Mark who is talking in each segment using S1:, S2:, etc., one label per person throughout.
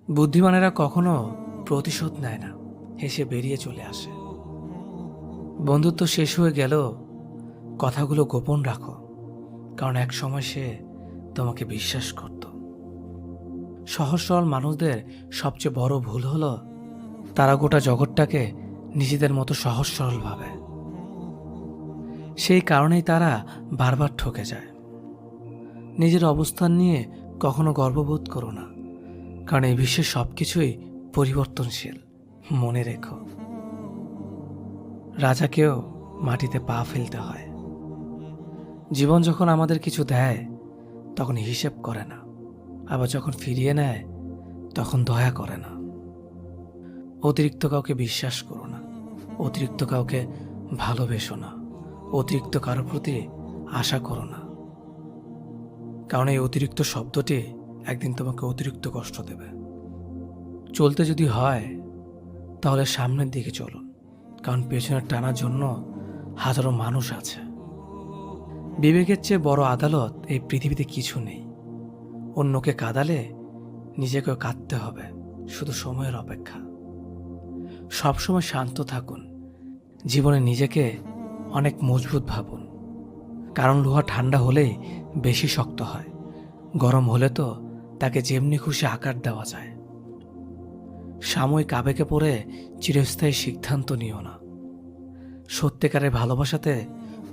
S1: বুদ্ধিমানেরা কখনো প্রতিশোধ নেয় না, হেসে বেরিয়ে চলে আসে। বন্ধুত্ব শেষ হয়ে গেল, কথাগুলো গোপন রাখো, কারণ এক সময় সে তোমাকে বিশ্বাস করত। সহজ সরল মানুষদের সবচেয়ে বড় ভুল হলো তারা গোটা জগৎটাকে নিজেদের মতো সহজ সরল ভাবে। সেই কারণেই তারা বারবার ঠকে যায়। নিজের অবস্থান নিয়ে কখনো গর্ববোধ করো না, কারণ এই বিশ্বের সবকিছুই পরিবর্তনশীল। মনে রেখো, রাজাকেও মাটিতে পা ফেলতে হয়। জীবন যখন আমাদের কিছু দেয় তখন হিসেব করে না, আবার যখন ফিরিয়ে নেয় তখন দয়া করে না। অতিরিক্ত কাউকে বিশ্বাস করো না, অতিরিক্ত কাউকে ভালোবেসো না, অতিরিক্ত কারোর প্রতি আশা করো না, কারণ এই অতিরিক্ত শব্দটি একদিন তোমাকে অতিরিক্ত কষ্ট দেবে। চলতে যদি হয় তাহলে সামনের দিকে চলুন, কারণ পেছনে টানার জন্য হাজারো মানুষ আছে। বিবেকের চেয়ে বড় আদালত এই পৃথিবীতে কিছু নেই। অন্যকে কাঁদালে নিজেকেও কাঁদতে হবে, শুধু সময়ের অপেক্ষা। সবসময় শান্ত থাকুন, জীবনে নিজেকে অনেক মজবুত ভাবুন, কারণ লোহা ঠান্ডা হলেই বেশি শক্ত হয়, গরম হলে তো তাকে যেমনি খুশি আকার দেওয়া যায়। সাময়িক আবেগে পড়ে চিরস্থায়ী সিদ্ধান্ত নিও না। সত্যিকারের ভালোবাসাতে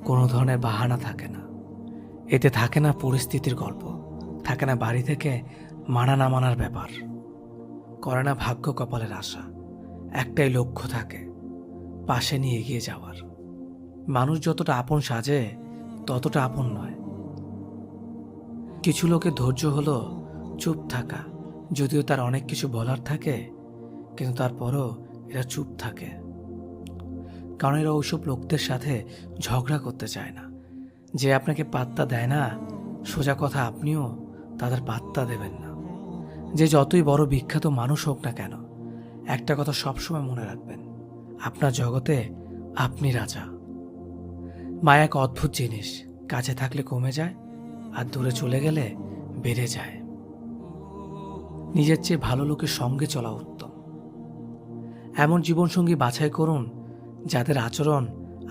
S1: কোনো ধরনের বাহানা থাকে না। এতে থাকে না পরিস্থিতির গল্প, থাকে না বাড়ি থেকে মানা না মানার ব্যাপার, করে না ভাগ্য কপালের আশা। একটাই লক্ষ্য থাকে, পাশে নিয়ে এগিয়ে যাওয়ার। মানুষ যতটা আপন সাজে ততটা আপন নয়। কিছু লোকের ধৈর্য হলো চুপ থাকা, যদিও তার অনেক কিছু বলার থাকে, কিন্তু তারপরও এরা চুপ থাকে, কারণ এরা ওইসব লোকদের সাথে ঝগড়া করতে চায় না। যে আপনাকে পাত্তা দেয় না, সোজা কথা আপনিও তাদের পাত্তা দেবেন না। যে যতই বড় বিখ্যাত মানুষ হোক না কেন, একটা কথা সবসময় মনে রাখবেন, আপনার জগতে আপনি রাজা। মায়া এক অদ্ভুত জিনিস, কাছে থাকলে কমে যায় আর দূরে চলে গেলে বেড়ে যায়। নিজের চেয়ে ভালো লোকের সঙ্গে চলা উত্তম। এমন জীবনসঙ্গী বাছাই করুন যাদের আচরণ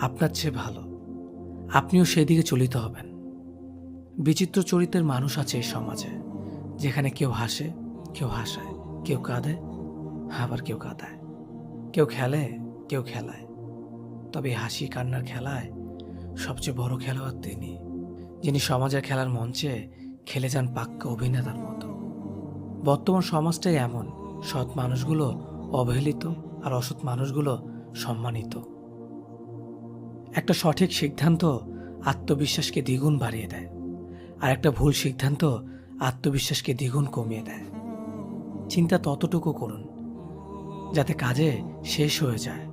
S1: আপনার চেয়ে ভালো, আপনিও সেদিকে চলিত হবেন। বিচিত্র চরিত্রের মানুষ আছে এই সমাজে, যেখানে কেউ হাসে, কেউ হাসায়, কেউ কাঁদে, আবার কেউ কাঁদায়, কেউ খেলে, কেউ খেলায়। তবে এই হাসি কান্নার খেলায় সবচেয়ে বড় খেলোয়াড় তিনি, যিনি সমাজের খেলার মঞ্চে খেলে যান পাক্কা অভিনেতার মতো। বর্তমান সমাজটাই এমন, সৎ মানুষগুলো অবহেলিত আর অসৎ মানুষগুলো সম্মানিত। একটা সঠিক সিদ্ধান্ত আত্মবিশ্বাসকে দ্বিগুণ বাড়িয়ে দেয়, আর একটা ভুল সিদ্ধান্ত আত্মবিশ্বাসকে দ্বিগুণ কমিয়ে দেয়। চিন্তা ততটুকু করুন যাতে কাজে শেষ হয়ে যায়,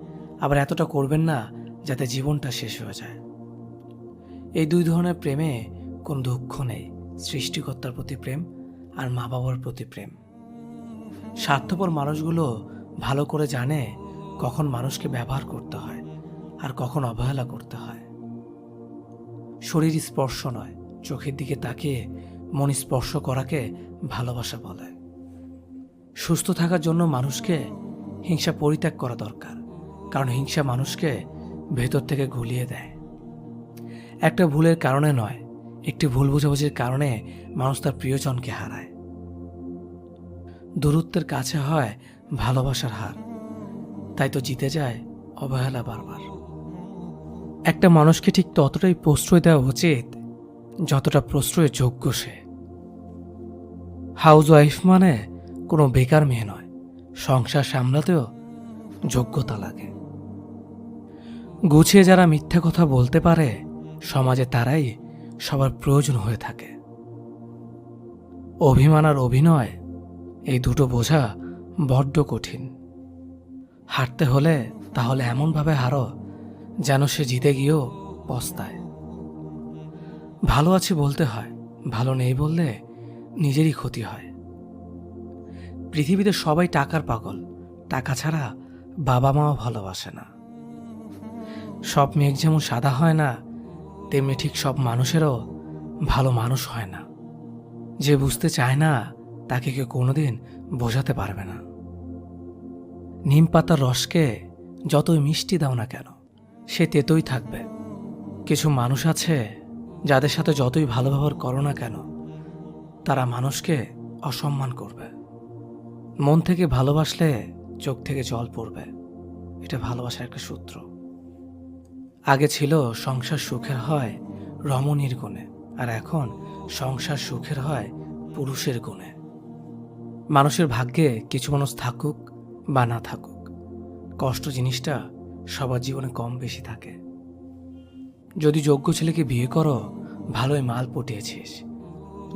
S1: আবার এতটা করবেন না যাতে জীবনটা শেষ হয়ে যায়। এই দুই ধরনের প্রেমে কোনো দুঃখ নেই, সৃষ্টিকর্তার প্রতি প্রেম আর মা বাবার প্রতি প্রেম। স্বার্থপর মানুষগুলো ভালো করে জানে কখন মানুষকে ব্যবহার করতে হয় আর কখন অবহেলা করতে হয়। শরীর স্পর্শ নয়, চোখের দিকে তাকিয়ে মন স্পর্শ করাকে ভালোবাসা বলে। সুস্থ থাকার জন্য মানুষকে হিংসা পরিত্যাগ করা দরকার, কারণ হিংসা মানুষকে ভেতর থেকে গুলিয়ে দেয়। একটা ভুলের কারণে নয়, একটি ভুল বোঝাবুঝির কারণে মানুষ তার প্রিয়জনকে হারায়। দূরত্বের কাছে হয় ভালোবাসার হার, তাই তো জিতে যায় অবহেলা বারবার। একটা মানুষকে ঠিক ততটাই প্রশ্রয় দেওয়া উচিত যতটা প্রশ্রয়ের যোগ্য সে। হাউস ওয়াইফ মানে কোনো বেকার মেয়ে নয়, সংসার সামলাতেও যোগ্যতা লাগে। গুছিয়ে যারা মিথ্যা কথা বলতে পারে সমাজে তারাই সবার প্রয়োজন হয়ে থাকে। অভিমান আর অভিনয়, এই দুটো বোঝা বড্ড কঠিন। হারতে হলে তাহলে এমনভাবে হারো যেন সে জিতে গিয়েও পস্তায়। ভালো আছি বলতে হয়, ভালো নেই বললে নিজেরই ক্ষতি হয়। পৃথিবীতে সবাই টাকার পাগল, টাকা ছাড়া বাবা মাও ভালোবাসে না। সব মেঘ যেমন সাদা হয় না, তেমনি ঠিক সব মানুষেরও ভালো মানুষ হয় না। যে বুঝতে চায় না তাকে কেউ কোনোদিন বোঝাতে পারবে না। নিম পাতার রসকে যতই মিষ্টি দাও না কেন, সে তেতোই থাকবে। কিছু মানুষ আছে যাদের সাথে যতই ভালো ব্যবহার করো না কেন, তারা মানুষকে অসম্মান করবে। মন থেকে ভালোবাসলে চোখ থেকে জল পড়বে, এটা ভালোবাসার একটা সূত্র। আগে ছিল সংসার সুখের হয় রমণীর গুণে, আর এখন সংসার সুখের হয় পুরুষের গুণে। মানুষের ভাগ্যে কিছু মানুষ থাকুক বা না থাকুক, কষ্ট জিনিসটা সবার জীবনে কম বেশি থাকে। যদি যোগ্য ছেলেকে বিয়ে করো, ভালোই মাল পটিয়েছিস।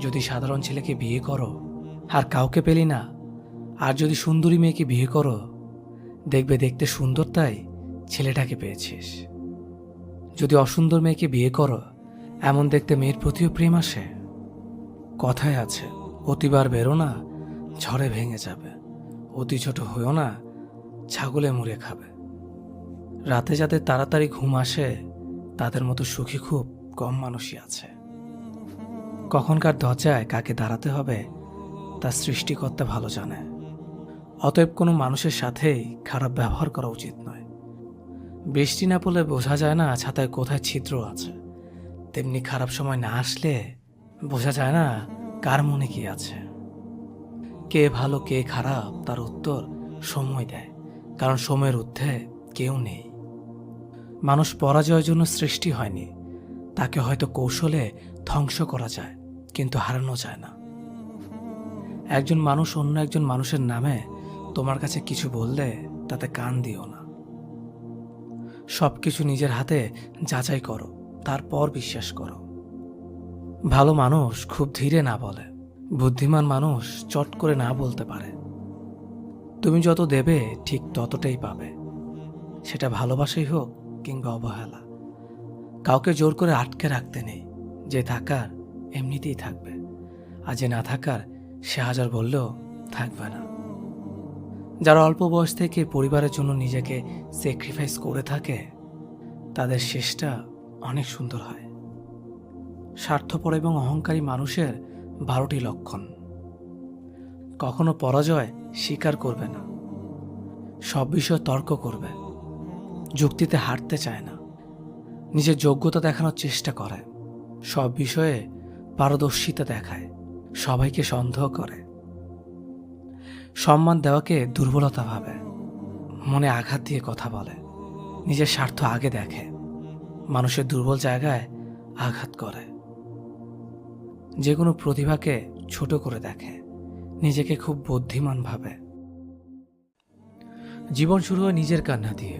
S1: যদি সাধারণ ছেলেকে বিয়ে করো আর কাউকে পেলি না, আর যদি সুন্দরী মেয়েকে বিয়ে করো, দেখবে দেখতে সুন্দর তাই ছেলেটাকে পেয়েছিস। যদি অসুন্দর মেয়েকে বিয়ে করো, এমন দেখতে মেয়ের প্রতিও প্রেম আসে। কথায় আছে, অতিবার বেরো না, ঝড়ে ভেঙে যাবে। অতি ছোট হইও না, ছাগলে মুড়ে খাবে। রাতে যাদের তাড়াতাড়ি ঘুম আসে, তাদের মতো সুখী খুব কম মানুষই আছে। কখনকার দরজায় কাকে দাঁড়াতে হবে তা সৃষ্টিকর্তা ভালো জানে। অতএব কোনো মানুষের সাথেই খারাপ ব্যবহার করা উচিত নয়। বৃষ্টি না পড়লে বোঝা যায় না ছাতায় কোথায় ছিদ্র আছে, তেমনি খারাপ সময় না আসলে বোঝা যায় না কার মনে কি আছে। কে ভালো কে খারাপ তার উত্তর সময় দেয়, কারণ সময়ের ঊর্ধ্বে কেউ নেই। মানুষ পরাজয়ের জন্য সৃষ্টি হয়নি, তাকে হয়তো কৌশলে ধ্বংস করা যায়, কিন্তু হারানো যায় না। একজন মানুষ অন্য একজন মানুষের নামে তোমার কাছে কিছু বললে তাতে কান দিও না। সবকিছু নিজের হাতে যাচাই করো, তারপর বিশ্বাস করো। ভালো মানুষ খুব ধীরে না বলে, বুদ্ধিমান মানুষ চট করে না বলতে পারে। তুমি যত দেবে ঠিক ততটাই পাবে, সেটা ভালোবাসাই হোক কিংবা অবহেলা। কাউকে জোর করে আটকে রাখতে নেই, যে থাকার এমনিতেই থাকবে, আর যে না থাকার সে হাজার বললেও থাকবে না। যারা অল্প বয়স থেকে পরিবারের জন্য নিজেকে স্যাক্রিফাইস করে থাকে, তাদের শেষটা অনেক সুন্দর হয়। স্বার্থপর এবং অহংকারী মানুষের 12টি লক্ষণ। কখনো পরাজয় স্বীকার করবে না, সব বিষয়ে তর্ক করবে, যুক্তিতে হারতে চায় না, নিজের যোগ্যতা দেখানোর চেষ্টা করে, সব বিষয়ে পারদর্শিতা দেখায়, সবাইকে সন্দেহ করে, সম্মান দেওয়াকে দুর্বলতা ভাবে, মনে আঘাত দিয়ে কথা বলে, নিজের স্বার্থ আগে দেখে, মানুষের দুর্বল জায়গায় আঘাত করে, যে কোনো প্রতিভাকে ছোট করে দেখে, নিজেকে খুব বুদ্ধিমান ভাবে। জীবন শুরু হয় নিজের কান্না দিয়ে,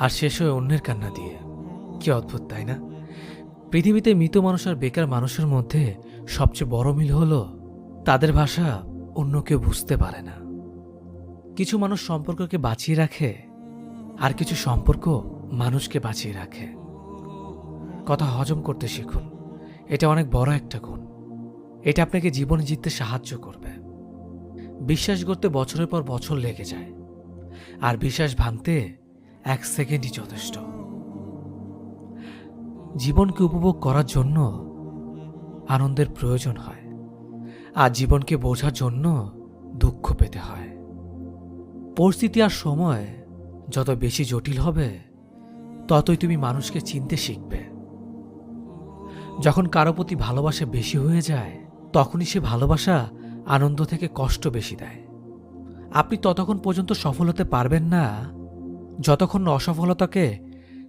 S1: আর শেষ হয় অন্যের কান্না দিয়ে। কি অদ্ভুত, তাই না? পৃথিবীতে মৃত মানুষ আর বেকার মানুষের মধ্যে সবচেয়ে বড় মিল হলো তাদের ভাষা অন্য কেউ বুঝতে পারে না। কিছু মানুষ সম্পর্ককে বাঁচিয়ে রাখে, আর কিছু সম্পর্ক মানুষকে বাঁচিয়ে রাখে। কথা হজম করতে শিখুন, এটা অনেক বড় একটা গুণ। এটা আপনাকে জীবনে জিততে সাহায্য করবে। বিশ্বাস করতে বছরের পর বছর লেগে যায়, আর বিশ্বাস ভাঙতে 1 সেকেন্ডই যথেষ্ট। জীবনকে উপভোগ করার জন্য আনন্দের প্রয়োজন হয়, আর জীবনকে বোঝার জন্য দুঃখ পেতে হয়। পরিস্থিতি আর সময় যত বেশি জটিল হবে, ততই তুমি মানুষকে চিনতে শিখবে। যখন কারো প্রতি ভালোবাসা বেশি হয়ে যায়, তখনই সে ভালোবাসা আনন্দ থেকে কষ্ট বেশি দেয়। আপনি ততক্ষণ পর্যন্ত সফল হতে পারবেন না যতক্ষণ না অসফলতাকে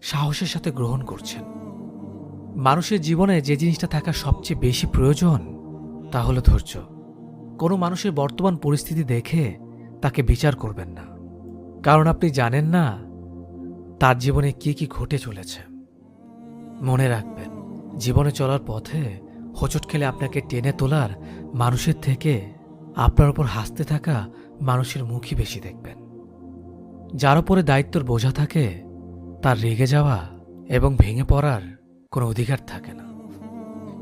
S1: সাহসের সাথে গ্রহণ করছেন। মানুষের জীবনে যে জিনিসটা থাকা সবচেয়ে বেশি প্রয়োজন তা হলো ধৈর্য। কোনো মানুষের বর্তমান পরিস্থিতি দেখে তাকে বিচার করবেন না, কারণ আপনি জানেন না তার জীবনে কি কি ঘটে চলেছে। মনে রাখবেন, জীবনে চলার পথে হোঁচট খেলে আপনাকে টেনে তোলার মানুষের থেকে আপনার উপর হাসতে থাকা মানুষের মুখই বেশি দেখবেন। যার উপরে দায়িত্বের বোঝা থাকে, তার রেগে যাওয়া এবং ভেঙে পড়ার কোনো অধিকার থাকে না।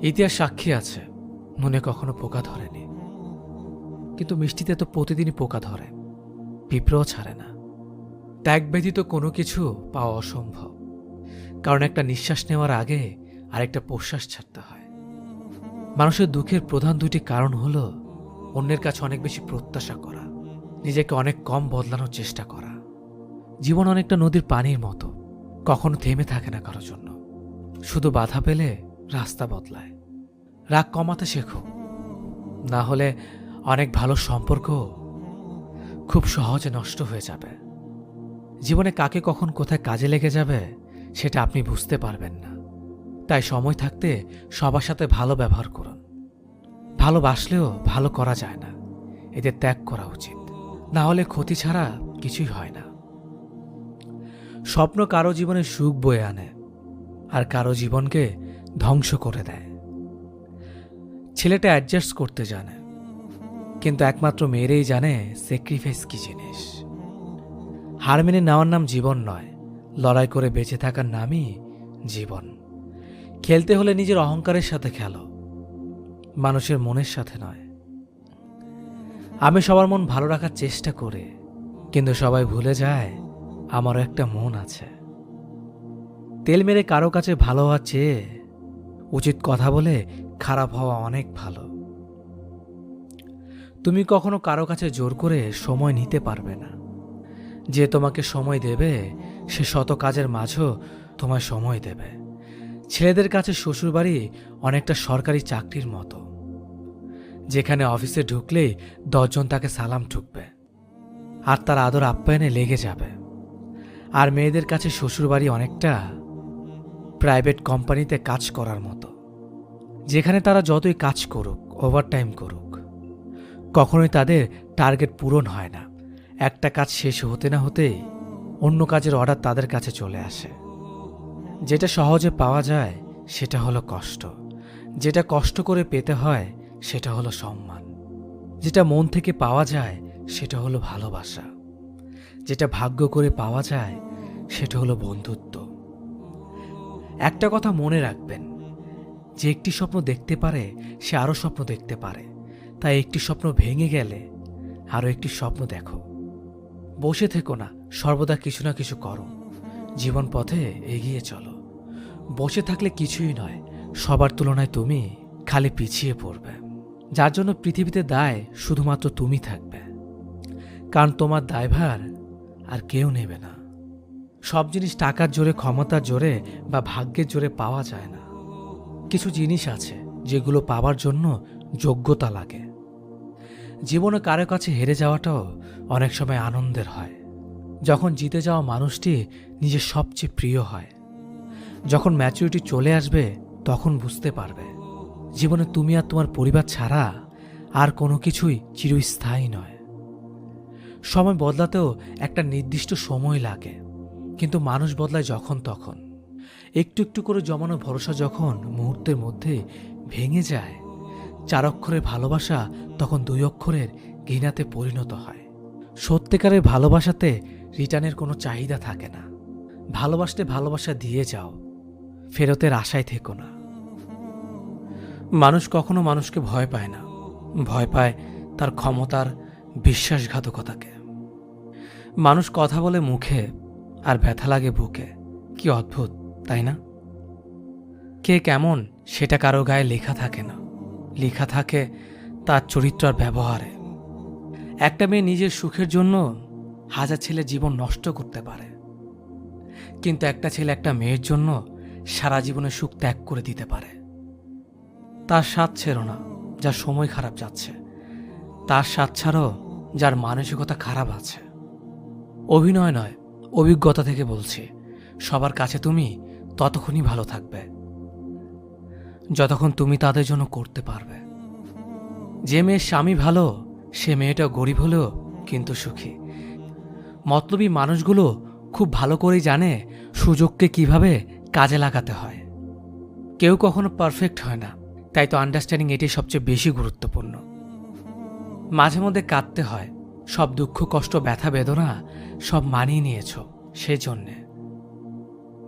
S1: ইতিহাস সাক্ষী আছে, মনে কখনো পোকা ধরেনি, কিন্তু মিষ্টিতে তো প্রতিদিনই পোকা ধরে, পিঁপড়েও ছাড়ে না। ত্যাগ ব্যতীত কোনো কিছু পাওয়া অসম্ভব, কারণ একটা নিঃশ্বাস নেওয়ার আগে আরেকটা প্রশ্বাস ছাড়তে হয়। মানুষের দুঃখের প্রধান 2টি কারণ হল অন্যের কাছে অনেক বেশি প্রত্যাশা করা, নিজেকে অনেক কম বদলানোর চেষ্টা করা। জীবন অনেকটা নদীর পানির মতো, কখনো থেমে থাকে না কারোর জন্য, শুধু বাধা পেলে রাস্তা বদলায়। রাগ কমাতে শেখো, না হলে অনেক ভালো সম্পর্ক খুব সহজে নষ্ট হয়ে যাবে। জীবনে কাকে কখন কোথায় কাজে লেগে যাবে সেটা আপনি বুঝতে পারবেন না। তাই সময় থাকতে সবার সাথে ভালো ব্যবহার করুন। ভালোবাসলেও ভালো করা যায় না, এদের ত্যাগ করা উচিত, না হলে ক্ষতি ছাড়া কিছুই হয় না। স্বপ্ন কারো জীবনে সুখ বয়ে আনে, আর কারো জীবনকে ধ্বংস করে দেয়। ছেলেটা অ্যাডজাস্ট করতে জানে, কিন্তু একমাত্র মেয়েরাই জানে স্যাক্রিফাইস কি জিনিস। হার মেনে নেওয়ার নাম জীবন নয়, লড়াই করে বেঁচে থাকার নামই জীবন। খেলতে হলে নিজের অহংকারের সাথে খেলো, মানুষের মনের সাথে নয়। আমি সবার মন ভালো রাখার চেষ্টা করি, কিন্তু সবাই ভুলে যায় আমারও একটা মন আছে। তেল মেরে কারো কাছে ভালো হওয়ার চেয়ে উচিত কথা বলে খারাপ হওয়া অনেক ভালো। তুমি কখনো কারো কাছে জোর করে সময় নিতে পারবে না। যে তোমাকে সময় দেবে সে শত কাজের মাঝেও তোমায় সময় দেবে। ছেলেদের কাছে শ্বশুরবাড়ি অনেকটা সরকারি চাকরির মতো, যেখানে অফিসে ঢুকলেই 10 জন তাকে সালাম ঠুকবে আর তার আদর আপ্যায়নে লেগে যাবে। আর মেয়েদের কাছে শ্বশুরবাড়ি অনেকটা প্রাইভেট কোম্পানিতে কাজ করার মতো, যেখানে তারা যতই কাজ করুক, ওভারটাইম করুক, কখনোই তাদের টার্গেট পূরণ হয় না। একটা কাজ শেষ হতে না হতেই অন্য কাজের অর্ডার তাদের কাছে চলে আসে। যেটা সহজে পাওয়া যায় সেটা হলো কষ্ট, যেটা কষ্ট করে পেতে হয় সেটা হলো সম্মান, যেটা মন থেকে পাওয়া যায় সেটা হলো ভালোবাসা, যেটা ভাগ্য করে পাওয়া যায় সেটা হলো বন্ধুত্ব। একটা কথা মনে রাখবেন, যে একটি স্বপ্ন দেখতে পারে সে আরও স্বপ্ন দেখতে পারে। তাই একটি স্বপ্ন ভেঙে গেলে আরও একটি স্বপ্ন দেখো। বসে থেকো না, সর্বদা কিছু না কিছু করো। জীবন পথে এগিয়ে চলো। বসে থাকলে কিছুই নয়, সবার তুলনায় তুমি খালি পিছিয়ে পড়বে। যার জন্য পৃথিবীতে দায় শুধুমাত্র তুমি থাকবে, কারণ তোমার দায়ভার আর কেউ নেবে না। সব জিনিস টাকার জোরে, ক্ষমতার জোরে বা ভাগ্যের জোরে পাওয়া যায় না। কিছু জিনিস আছে যেগুলো পাওয়ার জন্য যোগ্যতা লাগে। জীবনে কারো কাছে হেরে যাওয়াটাও অনেক সময় আনন্দের হয়, যখন জিতে যাওয়া মানুষটি নিজের সবচেয়ে প্রিয় হয়। যখন ম্যাচুরিটি চলে আসবে তখন বুঝতে পারবে জীবনে তুমি আর তোমার পরিবার ছাড়া আর কোনো কিছুই চিরস্থায়ী নয়। সময় বদলাতেও একটা নির্দিষ্ট সময় লাগে, কিন্তু মানুষ বদলায় যখন তখন। একটু একটু করে জমানো ভরসা যখন মুহূর্তের মধ্যে ভেঙে যায়, 4 অক্ষরের ভালোবাসা তখন 2 অক্ষরের ঘৃণাতে পরিণত হয়। সত্যিকারের ভালোবাসাতে রিটার্নের কোনো চাহিদা থাকে না। ভালোবাসতে ভালোবাসা দিয়ে যাও, ফেরতের আশায় থেকো না। মানুষ কখনো মানুষকে ভয় পায় না, ভয় পায় তার ক্ষমতার বিশ্বাসঘাতকতাকে। মানুষ কথা বলে মুখে আর ব্যথা লাগে বুকে। কি অদ্ভুত, তাই না? কে কেমন সেটা কারো গায়ে লেখা থাকে না, লেখা থাকে তার চরিত্র আর ব্যবহারে। একটা মেয়ে নিজের সুখের জন্য 1000 ছেলের জীবন নষ্ট করতে পারে, কিন্তু একটা ছেলে একটা মেয়ের জন্য সারা জীবনের সুখ ত্যাগ করে দিতে পারে। তার স্বাদ ছেড়ো না যার সময় খারাপ যাচ্ছে, তার স্বাদ ছাড়ো যার মানসিকতা খারাপ আছে। অভিনয় নয়, অভিজ্ঞতা থেকে বলছি, সবার কাছে তুমি ততক্ষণই ভালো থাকবে যতক্ষণ তুমি তাদের জন্য করতে পারবে। যে মেয়ের স্বামী ভালো সে মেয়েটা গরিব হলেও কিন্তু সুখী। মতলবী মানুষগুলো খুব ভালো করেই জানে সুযোগকে কিভাবে কাজে লাগাতে হয়। কেউ কখনো পারফেক্ট হয় না, তাই তো আন্ডারস্ট্যান্ডিং এটি সবচেয়ে বেশি গুরুত্বপূর্ণ। মাঝে মধ্যে কাঁদতে হয়, সব দুঃখ কষ্ট ব্যথা বেদনা সব মানিয়ে নিয়েছ সেজন্যে।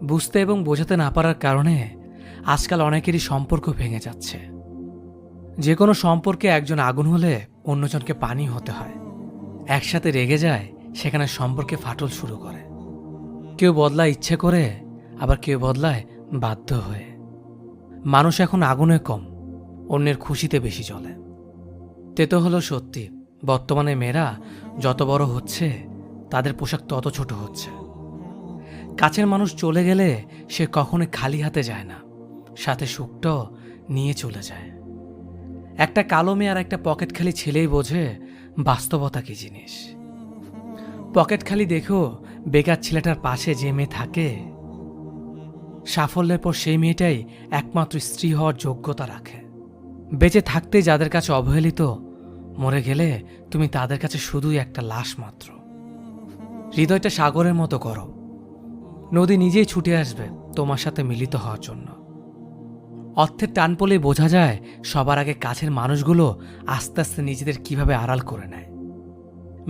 S1: বুঝতে এবং বোঝাতে না পারার কারণে আজকাল অনেকেরই সম্পর্ক ভেঙে যাচ্ছে। যে কোনো সম্পর্কে একজন আগুন হলে অন্যজনকে পানি হতে হয়। একসাথে রেগে যায়, সেখানে সম্পর্কে ফাটল শুরু করে। কেউ বদলায় ইচ্ছে করে, আবার কেউ বদলায় বাধ্য হয়ে। মানুষ এখন আগুনে কম, অন্যের খুশিতে বেশি চলে। তো হলো সত্যি, বর্তমানে মেয়েরা যত বড় হচ্ছে তাদের পোশাক তত ছোট হচ্ছে। কাছের মানুষ চলে গেলে সে কখনোই খালি হাতে যায় না, সাথে সুখটাও নিয়ে চলে যায়। একটা কালো মেয়ে আর একটা পকেট খালি ছেলেই বোঝে বাস্তবতা কি জিনিস। পকেট খালি দেখো বেকার ছেলেটার পাশে যে মেয়ে থাকে, সাফল্যের পর সেই মেয়েটাই একমাত্র স্ত্রী হওয়ার যোগ্যতা রাখে। বেঁচে থাকতে যাদের কাছে অবহেলিত, মরে গেলে তুমি তাদের কাছে শুধুই একটা লাশ মাত্র। হৃদয়টা সাগরের মতো করো, নদী নিজেই ছুটে আসবে তোমার সাথে মিলিত হওয়ার জন্য। অর্থের টান পড়লেই বোঝা যায় সবার আগে কাছের মানুষগুলো আস্তে আস্তে নিজেদের কিভাবে আড়াল করে নেয়।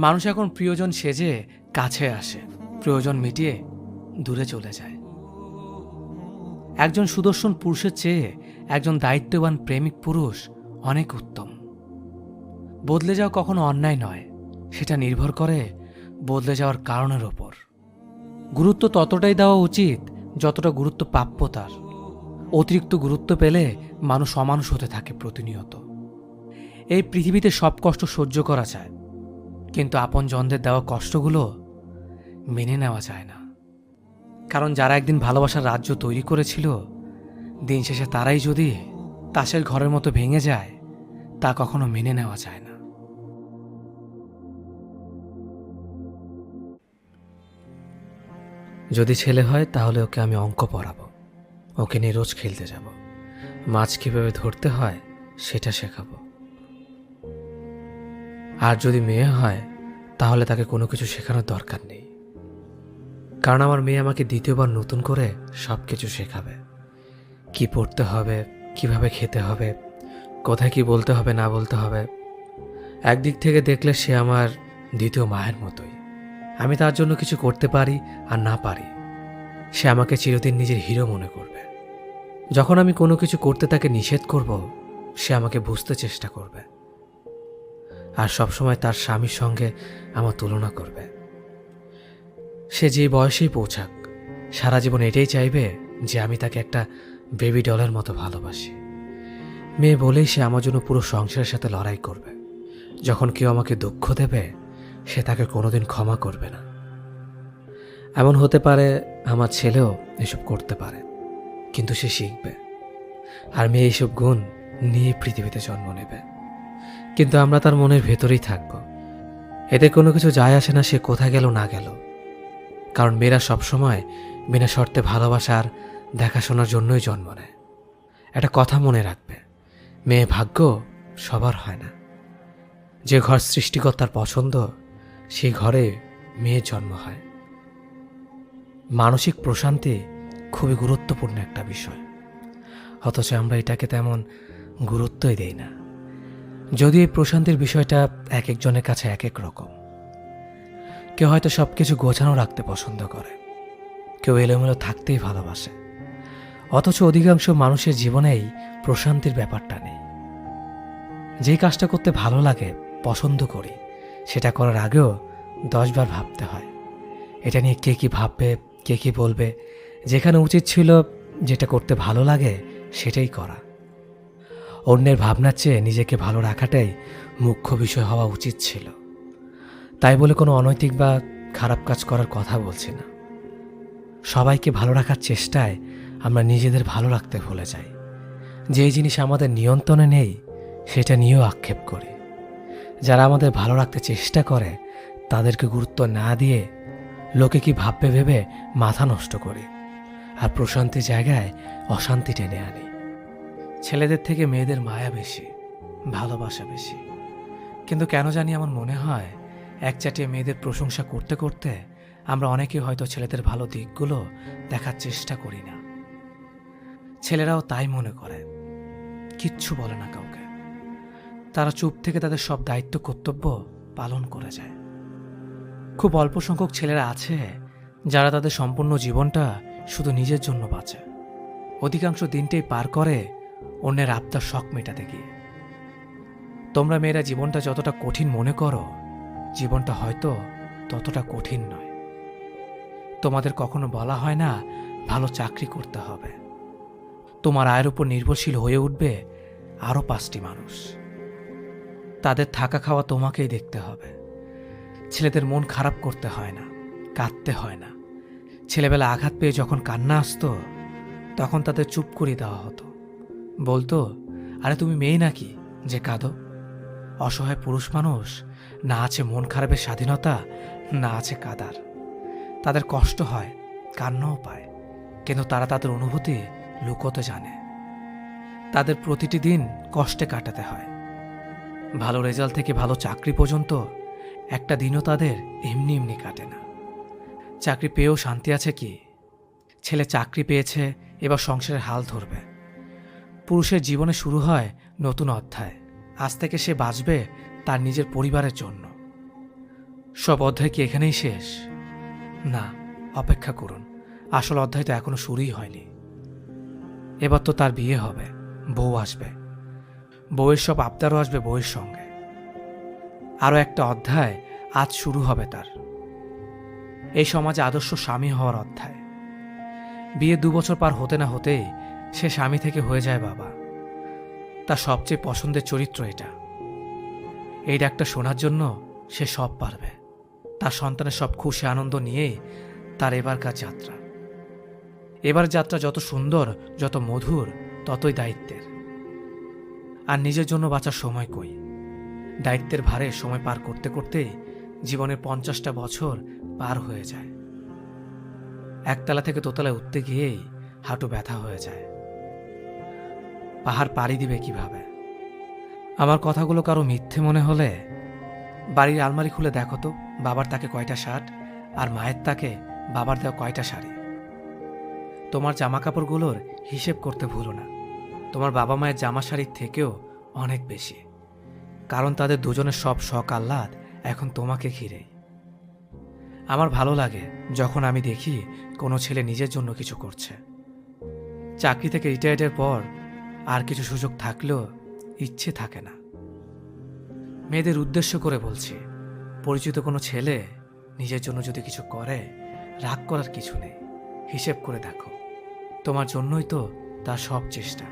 S1: মানুষ এখন প্রিয়জন সেজে কাছে আসে, প্রয়োজন মিটিয়ে দূরে চলে যায়। একজন সুদর্শন পুরুষের চেয়ে একজন দায়িত্ববান প্রেমিক পুরুষ অনেক উত্তম। বদলে যাওয়া কখনো অন্যায় নয়, সেটা নির্ভর করে বদলে যাওয়ার কারণের ওপর। গুরুত্ব ততটাই দেওয়া উচিত যতটা গুরুত্ব প্রাপ্য তার। অতিরিক্ত গুরুত্ব পেলে মানুষ অমানুষ হতে থাকে প্রতিনিয়ত। এই পৃথিবীতে সব কষ্ট সহ্য করা যায়, কিন্তু আপনজনদের দেওয়া কষ্টগুলো মেনে নেওয়া যায় না। কারণ যারা একদিন ভালোবাসার রাজ্য তৈরি করেছিল, দিন শেষে তারাই যদি তাসের ঘরের মতো ভেঙে যায়, তা কখনো মেনে নেওয়া যায় না। যদি ছেলে হয় তাহলে ওকে আমি অঙ্ক পড়াবো, ওকে নিয়ে রোজ খেলতে যাব, মাছ কীভাবে ধরতে হয় সেটা শেখাবো। আর যদি মেয়ে হয় তাহলে তাকে কোনো কিছু শেখানোর দরকার নেই, কারণ আমার মেয়ে আমাকে দ্বিতীয়বার নতুন করে সব কিছু শেখাবে। কি পড়তে হবে, কিভাবে খেতে হবে, কোথায় কি বলতে হবে না বলতে হবে। একদিক থেকে দেখলে সে আমার দ্বিতীয় মায়ের মতোই। আমি তার জন্য কিছু করতে পারি আর না পারি, সে আমাকে চিরদিন নিজের হিরো মনে করবে। যখন আমি কোনো কিছু করতে তাকে নিষেধ করব, সে আমাকে বুঝতে চেষ্টা করবে আর সবসময় তার স্বামীর সঙ্গে আমার তুলনা করবে। সে যে বয়সেই পৌঁছাক, সারা জীবন এটাই চাইবে যে আমি তাকে একটা বেবি ডলের মতো ভালোবাসি। মেয়ে বলেই সে আমার জন্য পুরো সংসারের সাথে লড়াই করবে। যখন কেউ আমাকে দুঃখ দেবে, সে তাকে কোনোদিন ক্ষমা করবে না। এমন হতে পারে আমার ছেলেও এসব করতে পারে, কিন্তু সে শিখবে। আর মেয়ে এইসব গুণ নিয়ে পৃথিবীতে জন্ম নেবে, কিন্তু আমরা তার মনের ভেতরেই থাকব। এতে কোনো কিছু যায় আসে না সে কোথায় গেল না গেল, কারণ মেয়েরা সবসময় বিনা শর্তে ভালোবাসার দেখাশোনার জন্যই জন্ম নেয়। একটা কথা মনে রাখবে, মেয়ে ভাগ্য সবার হয় না। যে ঘর সৃষ্টিকর্তার পছন্দ, সেই ঘরে মেয়ের জন্ম হয়। মানসিক প্রশান্তি খুবই গুরুত্বপূর্ণ একটা বিষয়, অথচ আমরা এটাকে তেমন গুরুত্বই দেই না। যদিও এই প্রশান্তির বিষয়টা এক একজনের কাছে এক এক রকম। কেউ হয়তো সব কিছু গোছানো রাখতে পছন্দ করে, কেউ এলোমেলো থাকতেই ভালোবাসে, অথচ অধিকাংশ মানুষের জীবনেই প্রশান্তির ব্যাপারটা নেই। যেই কাজটা করতে ভালো লাগে, পছন্দ করি, সেটা করার আগেও 10 বার ভাবতে হয় এটা নিয়ে কে কি ভাববে, কে কি বলবে। যেখানে উচিত ছিল যেটা করতে ভালো লাগে সেটাই করা। অন্যের ভাবনার চেয়ে নিজেকে ভালো রাখাটাই মুখ্য বিষয় হওয়া উচিত ছিল। তাই বলে কোনো অনৈতিক বা খারাপ কাজ করার কথা বলছি না। সবাইকে ভালো রাখার চেষ্টায় আমরা নিজেদের ভালো রাখতে ভুলে যাই। যেই জিনিস আমাদের নিয়ন্ত্রণে নেই সেটা নিয়েও আক্ষেপ করি। যারা আমাদের ভালো রাখতে চেষ্টা করে তাদেরকে গুরুত্ব না দিয়ে লোকে কি ভাববে ভেবে মাথা নষ্ট করি, আর প্রশান্তির জায়গায় অশান্তি টেনে আনি। ছেলেদের থেকে মেয়েদের মায়া বেশি, ভালোবাসা বেশি, কিন্তু কেন জানি আমার মনে হয় একচাটিয়ে মেয়েদের প্রশংসা করতে করতে আমরা অনেকেই হয়তো ছেলেদের ভালো দিকগুলো দেখার চেষ্টা করি না। ছেলেরাও তাই মনে করে, কিচ্ছু বলে না কাউকে। তারা চুপ থেকে তাদের সব দায়িত্ব কর্তব্য পালন করে যায়। খুব অল্প সংখ্যক ছেলেরা আছে যারা তাদের সম্পূর্ণ জীবনটা শুধু নিজের জন্য বাঁচে। অধিকাংশ দিনটাই পার করে অন্যের আবদার শখ মেটাতে গিয়ে। তোমরা মেয়েরা জীবনটা যতটা কঠিন মনে করো, জীবনটা হয়তো ততটা কঠিন নয়। তোমাদের কখনো বলা হয় না ভালো চাকরি করতে হবে। তোমার আয়ের উপর নির্ভরশীল হয়ে উঠবে আরও 5টি মানুষ। তাদের থাকা খাওয়া তোমাকেই দেখতে হবে। ছেলেদের মন খারাপ করতে হয় না, কাঁদতে হয় না। ছেলেবেলা আঘাত পেয়ে যখন কান্না আসতো, তখন তাদের চুপ করিয়ে দেওয়া হতো। বলতো, আরে তুমি মেয়ে নাকি যে কাঁদো? অসহায় পুরুষ মানুষ, না আছে মন খারাপের স্বাধীনতা, না আছে কাদার। তাদের কষ্ট হয়, কান্নাও পায়, কিন্তু তারা তাদের অনুভূতি লুকোতে জানে। তাদের প্রতিটি দিন কষ্টে কাটাতে হয়। ভালো রেজাল্ট থেকে ভালো চাকরি পর্যন্ত একটা দিনও তাদের এমনি এমনি কাটে না। চাকরি পেয়েও শান্তি আছে কি? ছেলে চাকরি পেয়েছে, এবার সংসারের হাল ধরবে। পুরুষের জীবনে শুরু হয় নতুন অধ্যায়। আজ থেকে সে বাঁচবে তার নিজের পরিবারের জন্য। সব অধ্যায় কি এখানেই শেষ? না, অপেক্ষা করুন, আসল অধ্যায় তো এখনো শুরুই হয়নি। এবার তো তার বিয়ে হবে, বউ আসবে, বউয়ের সব আবদারও আসবে বউয়ের সঙ্গে। আরও একটা অধ্যায় আজ শুরু হবে তার, এই সমাজে আদর্শ স্বামী হওয়ার অধ্যায়। বিয়ে 2 বছর পার হতে না হতেই সে স্বামী থেকে হয়ে যায় বাবা। তার সবচেয়ে পছন্দের চরিত্র এটা। এই ডাকটা শোনার জন্য সে সব পারবে। তার সন্তানের সব খুশি আনন্দ নিয়েই তার এবারকার যাত্রা। এবার যাত্রা যত সুন্দর, যত মধুর, ততই দায়িত্বের। আর নিজের জন্য বাঁচার সময় কই? দায়িত্বের ভারে সময় পার করতে করতেই জীবনের 50টা বছর পার হয়ে যায়। একতলা থেকে দোতলায় উঠতে গিয়েই হাঁটু ব্যথা হয়ে যায়। পাহাড় পাড়ি দিবে কিভাবে? আমার কথাগুলো কারো মিথ্যে মনে হলে বাড়ির আলমারি খুলে দেখো তো, বাবার তাকে কয়টা শার্ট আর মায়ের তাকে বাবার দেওয়া কয়টা শাড়ি। তোমার জামা কাপড়গুলোর হিসেব করতে ভুলো না। তোমার বাবা মায়ের জামা শাড়ির থেকেও অনেক বেশি, কারণ তাদের দুজনের সব শখ আহ্লাদ এখন তোমাকে ঘিরেই। আমার ভালো লাগে যখন আমি দেখি কোনো ছেলে নিজের জন্য কিছু করছে। চাকরি থেকে রিটায়ার্ডের পর আর কিছু সুযোগ থাকলেও ইচ্ছে থাকে না। মেয়েদের উদ্দেশ্য করে বলছি, পরিচিত কোনো ছেলে নিজের জন্য যদি কিছু করে, রাগ করার কিছু নেই। হিসেব করে দেখো, তোমার জন্যই তো তার সব চেষ্টা।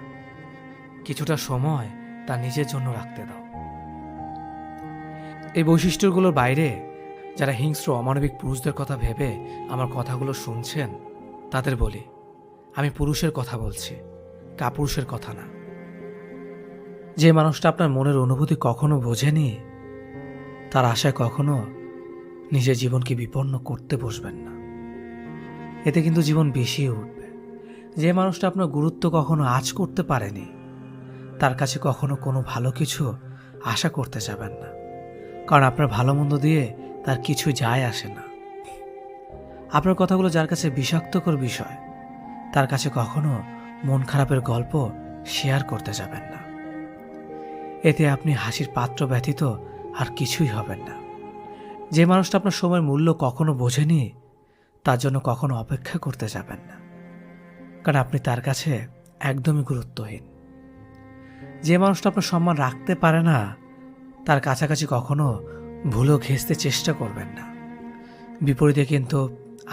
S1: কিছুটা সময় তার নিজের জন্য রাখতে দাও। এই বৈশিষ্ট্যগুলোর বাইরে যারা হিংস্র অমানবিক পুরুষদের কথা ভেবে আমার কথাগুলো শুনছেন, তাদের বলি, আমি পুরুষের কথা বলছি, কাপুরুষের কথা না। যে মানুষটা আপনার মনের অনুভূতি কখনো বোঝেনি, তার আশায় কখনো নিজের জীবনকে বিপন্ন করতে বসবেন না। এতে কিন্তু জীবন বেশি উঠবে। যে মানুষটা আপনার গুরুত্ব কখনো আঁচ করতে পারেনি, তার কাছে কখনো কোনো ভালো কিছু আশা করতে যাবেন না, কারণ আপনার ভালো মন্দ দিয়ে তার কিছু যায় আসে না। আপনার কথাগুলো যার কাছে বিষাক্তকর বিষয়, তার কাছে কখনো মন খারাপের গল্প শেয়ার করতে যাবেন না। এতে আপনি হাসির পাত্র ব্যতীত আর কিছুই হবেন না। যে মানুষটা আপনার সময়ের মূল্য কখনো বোঝেনি, তার জন্য কখনো অপেক্ষা করতে যাবেন না, কারণ আপনি তার কাছে একদমই গুরুত্বহীন। যে মানুষটা আপনার সম্মান রাখতে পারে না, তার কাছাকাছি কখনো ভুলও ঘেঁষতে চেষ্টা করবেন না। বিপরীতে কিন্তু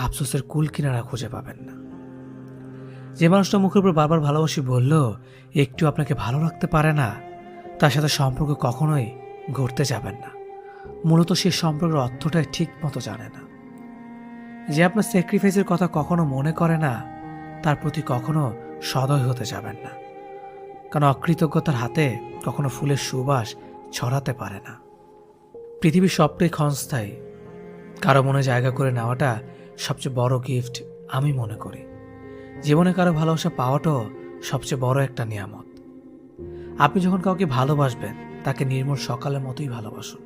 S1: আফসোসের কুল কিনারা খুঁজে পাবেন না। যে মানুষটা মুখের উপর বারবার ভালোবাসি বললেও একটু আপনাকে ভালো রাখতে পারে না, তার সাথে সম্পর্ক কখনোই গড়তে যাবেন না। মূলত সে সম্পর্কের অর্থটাই ঠিক মতো জানে না। যে আপনার স্যাক্রিফাইসের কথা কখনো মনে করে না, তার প্রতি কখনো সদয় হতে যাবেন না, কারণ অকৃতজ্ঞতার হাতে কখনো ফুলের সুবাস ছড়াতে পারে না। পৃথিবীর সবটাই ক্ষণস্থায়ী। কারো মনে জায়গা করে নেওয়াটা সবচেয়ে বড় গিফট আমি মনে করি। জীবনে কারো ভালোবাসা পাওয়াটাও সবচেয়ে বড় একটা নিয়ামত। আপনি যখন কাউকে ভালোবাসবেন, তাকে নির্মল সকালের মতোই ভালোবাসুন।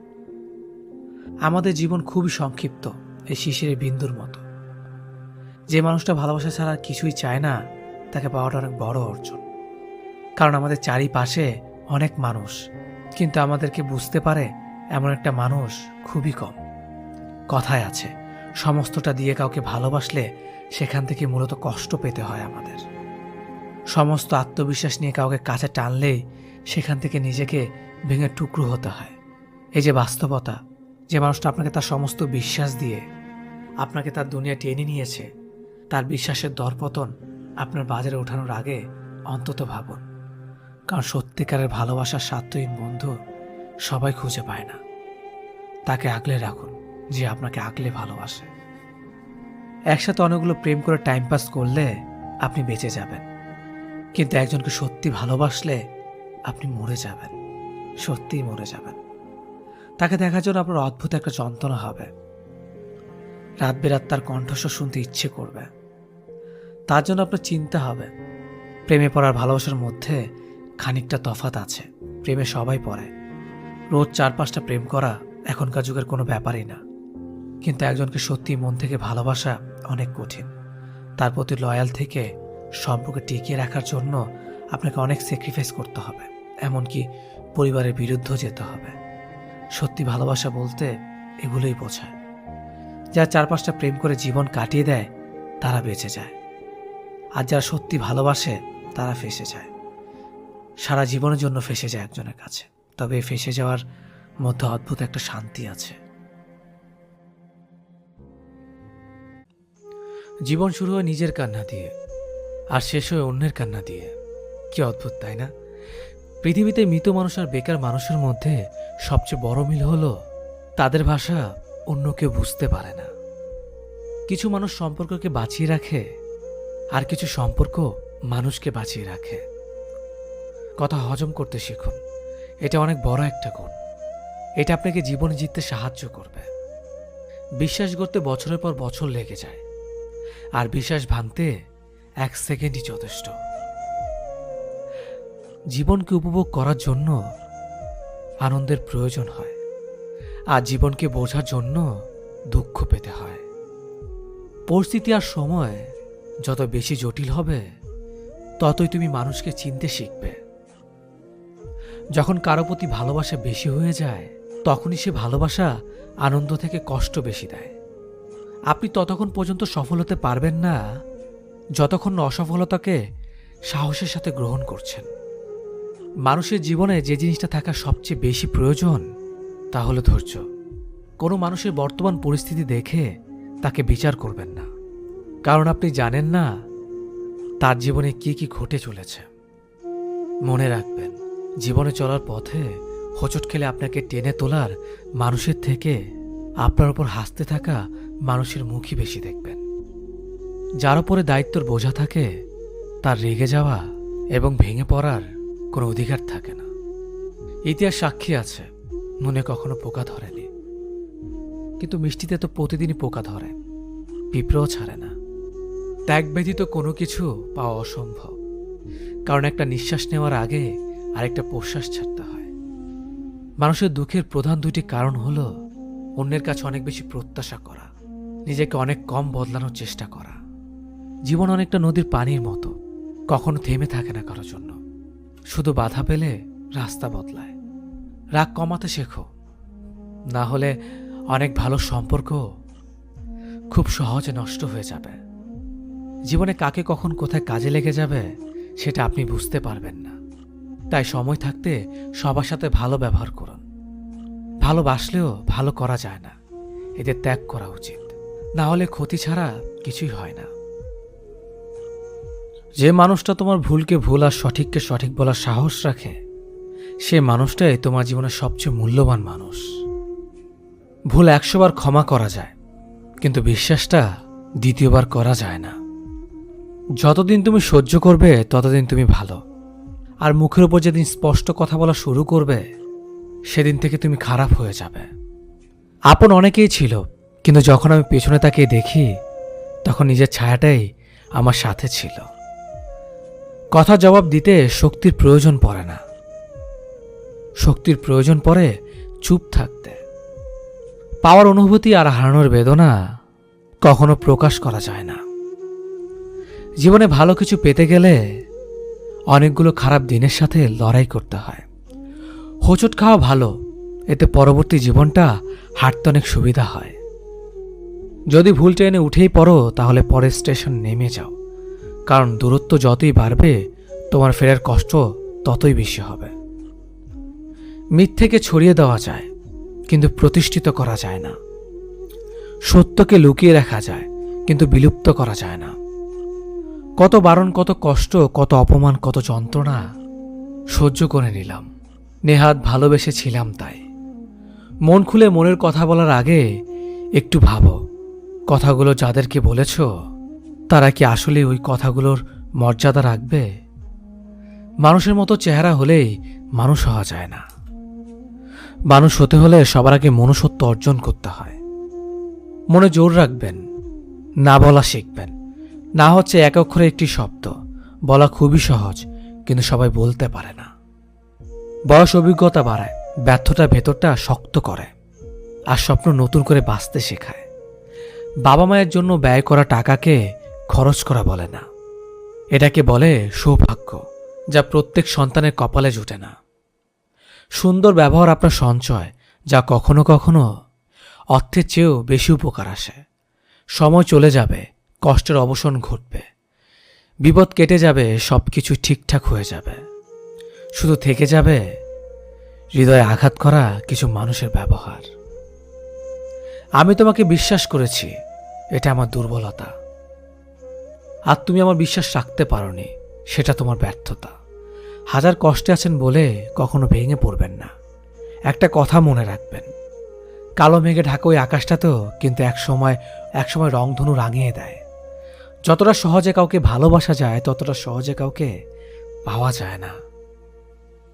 S1: আমাদের জীবন খুবই সংক্ষিপ্ত, এই শিশিরের বিন্দুর মতো। যে মানুষটা ভালোবাসা ছাড়া আর কিছুই চায় না, তাকে পাওয়াটা অনেক বড় অর্জন। কারণ আমাদের চারিপাশে অনেক মানুষ, কিন্তু আমাদেরকে বুঝতে পারে এমন একটা মানুষ খুবই কম। কথায় আছে, সমস্তটা দিয়ে কাউকে ভালোবাসলে সেখান থেকে মূলত কষ্ট পেতে হয় আমাদের। সমস্ত আত্মবিশ্বাস নিয়ে কাউকে কাছে টানলেই সেখান থেকে নিজেকে ভেঙে টুকরো হতে হয়। এই যে বাস্তবতা, যে মানুষটা আপনাকে তার সমস্ত বিশ্বাস দিয়ে আপনাকে তার দুনিয়া টেনে নিয়েছে, তার বিশ্বাসের দরপতন আপনার বাজারে ওঠানোর আগে অন্তত ভাবুন। কারণ সত্যিকারের ভালোবাসার স্বার্থহীন বন্ধু সবাই খুঁজে পায় না। তাকে আগলে রাখুন যে আপনাকে আগলে ভালোবাসে। একসাথে অনেকগুলো প্রেম করে টাইম পাস করলে আপনি বেঁচে যাবেন, কিন্তু একজনকে সত্যি ভালোবাসলে আপনি মরে যাবেন, সত্যিই মরে যাবেন। তাকে দেখার জন্য আপনার অদ্ভুত একটা যন্ত্রণা হবে। রাত বেরাত তার কণ্ঠস্বর শুনতে ইচ্ছে করবে। তার জন্য আপনার চিন্তা হবে। প্রেমে পড়ার ভালোবাসার মধ্যে খানিকটা তফাৎ আছে। প্রেমে সবাই পড়ে, রোজ 4-5টা প্রেম করা এখনকার যুগের কোনো ব্যাপারই না। কিন্তু একজনকে সত্যি মন থেকে ভালোবাসা অনেক কঠিন। তার প্রতি লয়াল থেকে সম্পর্ক টিকিয়ে রাখার জন্য আপনাকে অনেক স্যাক্রিফাইস করতে হবে, এমনকি পরিবারের বিরুদ্ধেও যেতে হবে। সত্যি ভালোবাসা বলতে এগুলোই বোঝায়। যারা 4-5টা প্রেম করে জীবন কাটিয়ে দেয় তারা বেঁচে যায়, আর যারা সত্যি ভালোবাসে তারা ফেঁসে যায়। সারা জীবনের জন্য ফেঁসে যায় একজনের কাছে। তবে এই ফেঁসে যাওয়ার মধ্যে অদ্ভুত একটা শান্তি আছে। জীবন শুরু হয় নিজের কান্না দিয়ে, আর শেষ হয় অন্যের কান্না দিয়ে। কি অদ্ভুত, তাই না? পৃথিবীতে মৃত মানুষ আর বেকার মানুষের মধ্যে সবচেয়ে বড় মিল হলো তাদের ভাষা অন্য কেউ বুঝতে পারে না। কিছু মানুষ সম্পর্ককে বাঁচিয়ে রাখে, আর কিছু সম্পর্ক মানুষকে বাঁচিয়ে রাখে। কথা হজম করতে শিখুন, এটা অনেক বড় একটা গুণ। এটা আপনাকে জীবনে জিততে সাহায্য করবে। বিশ্বাস করতে বছরের পর বছর লেগে যায়, আর বিশ্বাস ভাঙতে 1 সেকেন্ডই যথেষ্ট। জীবনকে উপভোগ করার জন্য আনন্দের প্রয়োজন হয়, আর জীবনকে বোঝার জন্য দুঃখ পেতে হয়। পরিস্থিতি আর সময় যত বেশি জটিল হবে, ততই তুমি মানুষকে চিনতে শিখবে। যখন কারো প্রতি ভালোবাসা বেশি হয়ে যায়, তখনই সে ভালোবাসা আনন্দ থেকে কষ্ট বেশি দেয়। আপনি ততক্ষণ পর্যন্ত সফল হতে পারবেন না যতক্ষণ না অসফলতাকে সাহসের সাথে গ্রহণ করছেন। মানুষের জীবনে যে জিনিসটা থাকা সবচেয়ে বেশি প্রয়োজন তা হলো ধৈর্য। কোনো মানুষের বর্তমান পরিস্থিতি দেখে তাকে বিচার করবেন না, কারণ আপনি জানেন না তার জীবনে কি কি ঘটে চলেছে। মনে রাখবেন, জীবনে চলার পথে হোঁচট খেলে আপনাকে টেনে তোলার মানুষের থেকে আপনার উপর হাসতে থাকা মানুষের মুখই বেশি দেখবেন। যার উপরে দায়িত্বর বোঝা থাকে তার রেগে যাওয়া এবং ভেঙে পড়ার কোনো অধিকার থাকে না। ইতিহাস সাক্ষী আছে, মনে কখনো পোকা ধরেনি, কিন্তু মিষ্টিতে তো প্রতিদিনই পোকা ধরে, পিঁপড়েও ছাড়ে না। ত্যাগ ব্যতীত কোনো কিছু পাওয়া অসম্ভব, কারণ একটা নিঃশ্বাস নেওয়ার আগে আরেকটা প্রশ্বাস ছাড়তে হয়। মানুষের দুঃখের প্রধান 2টি কারণ হলো অন্যের কাছে অনেক বেশি প্রত্যাশা করা, নিজেকে অনেক কম বদলানোর চেষ্টা করা। জীবন অনেকটা নদীর পানির মতো, কখনো থেমে থাকে না কারোর জন্য, শুধু বাধা পেলে রাস্তা বদলায়। রাগ কমাতে শেখো, না হলে অনেক ভালো সম্পর্ক খুব সহজে নষ্ট হয়ে যাবে। জীবনে কাকে কখন কোথায় কাজে লেগে যাবে সেটা আপনি বুঝতে পারবেন না। তাই সময় থাকতে সবার সাথে ভালো ব্যবহার করুন। ভালোবাসলেও ভালো করা যায় না, এদের ত্যাগ করা উচিত, না হলে ক্ষতি ছাড়া কিছুই হয় না। যে মানুষটা তোমার ভুলকে ভুল আর সঠিককে সঠিক বলার সাহস রাখে, সে মানুষটাই তোমার জীবনের সবচেয়ে মূল্যবান মানুষ। ভুল 100 বার ক্ষমা করা যায়, কিন্তু বিশ্বাসটা 2য় বার করা যায় না। যতদিন তুমি সহ্য করবে ততদিন তুমি ভালো, আর মুখের উপর যেদিন স্পষ্ট কথা বলা শুরু করবে সেদিন থেকে তুমি খারাপ হয়ে যাবে। আপন অনেকেই ছিল, কিন্তু যখন আমি পেছনে তাকিয়ে দেখি তখন নিজের ছায়াটাই আমার সাথে ছিল। কথা জবাব দিতে শক্তির প্রয়োজন পড়ে না, শক্তির প্রয়োজন পড়ে চুপ থাকতে। পাওয়ার অনুভূতি আর হারানোর বেদনা কখনো প্রকাশ করা যায় না। জীবনে ভালো কিছু পেতে গেলে অনেকগুলো খারাপ দিনের সাথে লড়াই করতে হয়। হোঁচট খাওয়া ভালো, এতে পরবর্তী জীবনটা হাঁটতে অনেক সুবিধা হয়। যদি ভুল ট্রেনে উঠেই পড়ো তাহলে পরের স্টেশন নেমে যাও, কারণ দূরত্ব যতই বাড়বে তোমার ফেরার কষ্ট ততই বেশি হবে। মিথ্যেকে ছড়িয়ে দেওয়া যায়, কিন্তু প্রতিষ্ঠিত করা যায় না। সত্যকে লুকিয়ে রাখা যায়, কিন্তু বিলুপ্ত করা যায় না। কত বারণ, কত কষ্ট, কত অপমান, কত যন্ত্রণা সহ্য করে নিলাম, নেহাত ভালোবেসেছিলাম তাই। মন খুলে মনের কথা বলার আগে একটু ভাবো, কথাগুলো যাদেরকে বলেছ তারা কি আসলে ওই কথাগুলোর মর্যাদা রাখবে? মানুষের মতো চেহারা হলেই মানুষ হওয়া যায় না। মানুষ হতে হলে সবার আগে মনুষ্যত্ব অর্জন করতে হয়। মনে জোর রাখবেন, না বলা শিখবেন। না হচ্ছে এক অক্ষরে একটি শব্দ, বলা খুবই সহজ, কিন্তু সবাই বলতে পারে না। বয়স অভিজ্ঞতা বাড়ায়, ব্যর্থতা ভেতরটা শক্ত করে, আর স্বপ্ন নতুন করে বাঁচতে শেখায়। বাবা মায়ের জন্য ব্যয় করা টাকাকে খরচ করা বলে না, এটাকে বলে সৌভাগ্য, যা প্রত্যেক সন্তানের কপালে জুটে না। সুন্দর ব্যবহার আপনার সঞ্চয়, যা কখনো কখনো অর্থের চেয়েও বেশি উপকার আসে। সময় চলে যাবে, কষ্টের অবসান ঘটবে, বিপদ কেটে যাবে, সবকিছু ঠিকঠাক হয়ে যাবে। শুধু থেকে যাবে হৃদয়ে আঘাত করা কিছু মানুষের ব্যবহার। আমি তোমাকে বিশ্বাস করেছি, এটা আমার দুর্বলতা। আর তুমি আমার বিশ্বাস রাখতে পারোনি, সেটা তোমার ব্যর্থতা। হাজার কষ্টে আছেন বলে কখনো ভেঙে পড়বেন না। একটা কথা মনে রাখবেন, কালো মেঘে ঢাকা ওই আকাশটাতেও কিন্তু একসময় রংধনু রাঙিয়ে দেয়। যতটা সহজে কাউকে ভালোবাসা যায়, ততটা সহজে কাউকে পাওয়া যায় না।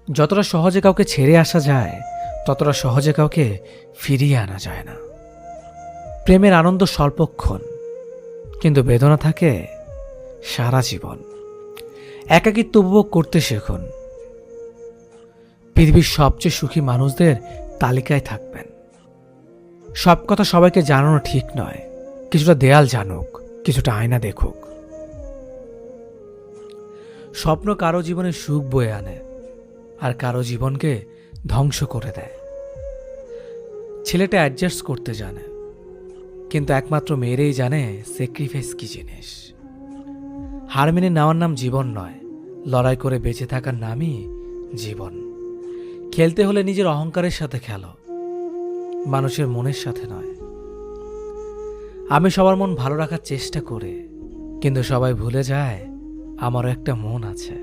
S1: যতটা সহজে কাউকে ছেড়ে আসা যায়, ততটা সহজে কাউকে ফিরিয়ে আনা যায় না। প্রেমের আনন্দ স্বল্পক্ষণ, কিন্তু বেদনা থাকে সারা জীবন। একাকিত্ব উপভোগ করতে শিখুন। পৃথিবীর সবচেয়ে সুখী মানুষদের তালিকায় থাকবেন। সব কথা সবাইকে জানানো ঠিক নয়। কিছুটা দেয়াল জানুক, কিছুটা আয়না দেখুক। স্বপ্ন কারো জীবনে সুখ বয়ে আনে, আর কারো জীবনকে ধ্বংস করে দেয়। ছেলেটা অ্যাডজাস্ট করতে জানে, কিন্তু একমাত্র মেয়েরাই জানে স্যাক্রিফাইস কি জিনিস। হার মেনে নেওয়ার নাম জীবন নয়, লড়াই করে বেঁচে থাকার নামই জীবন। খেলতে হলে নিজের অহংকারের সাথে খেলো, মানুষের মনের সাথে নয়। আমি সবার মন ভালো রাখার চেষ্টা করি, কিন্তু সবাই ভুলে যায় আমারও একটা মন আছে।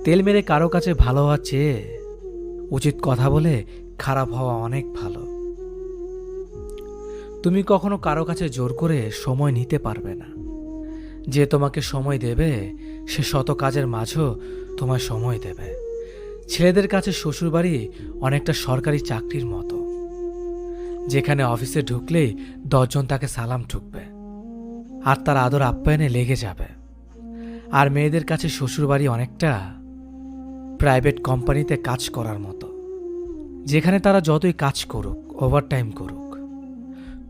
S1: তেল মেরে কারো কাছে ভালো হওয়ার চেয়ে উচিত কথা বলে খারাপ হওয়া অনেক ভালো। তুমি কখনো কারো কাছে জোর করে সময় নিতে পারবে না। যে তোমাকে সময় দেবে, সে শত কাজের মাঝেও তোমায় সময় দেবে। ছেলেদের কাছে শ্বশুরবাড়ি অনেকটা সরকারি চাকরির মতো, যেখানে অফিসে ঢুকলেই 10 জন তাকে সালাম ঠুকবে আর তার আদর আপ্যায়নে লেগে যাবে। আর মেয়েদের কাছে শ্বশুরবাড়ি অনেকটা প্রাইভেট কোম্পানিতে কাজ করার মতো, যেখানে তারা যতই কাজ করুক, ওভারটাইম করুক,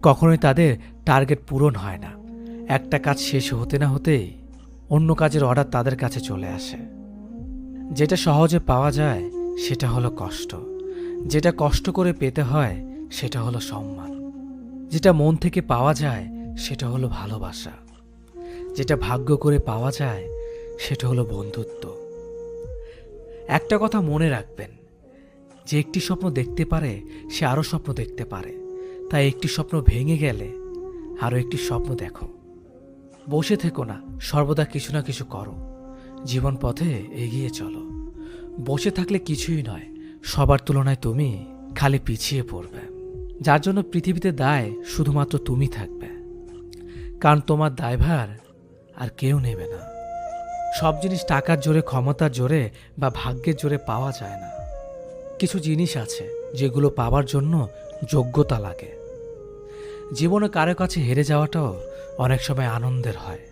S1: কখনোই তাদের টার্গেট পূরণ হয় না। একটা কাজ শেষ হতে না হতেই অন্য কাজের অর্ডার তাদের কাছে চলে আসে। যেটা সহজে পাওয়া যায় সেটা হলো কষ্ট, যেটা কষ্ট করে পেতে হয় সেটা হলো সম্মান, যেটা মন থেকে পাওয়া যায় সেটা হলো ভালোবাসা, যেটা ভাগ্য করে পাওয়া যায় সেটা হলো বন্ধুত্ব। একটা কথা মনে রাখবেন, যে একটি স্বপ্ন দেখতে পারে সে আরও স্বপ্ন দেখতে পারে। তাই একটি স্বপ্ন ভেঙে গেলে আরও একটি স্বপ্ন দেখো। বসে থেকো না, সর্বদা কিছু না কিছু করো। জীবন পথে এগিয়ে চলো। বসে থাকলে কিছুই নয়, সবার তুলনায় তুমি খালি পিছিয়ে পড়বে। যার জন্য পৃথিবীতে দায় শুধুমাত্র তুমি থাকবে, কারণ তোমার দায়ভার আর কেউ নেবে না। সব জিনিস টাকার জোরে, ক্ষমতার জোরে বা ভাগ্যের জোরে পাওয়া যায় না। কিছু জিনিস আছে যেগুলো পাওয়ার জন্য যোগ্যতা লাগে। জীবনে কারো কাছে হেরে যাওয়াটাও অনেক সময় আনন্দের হয়।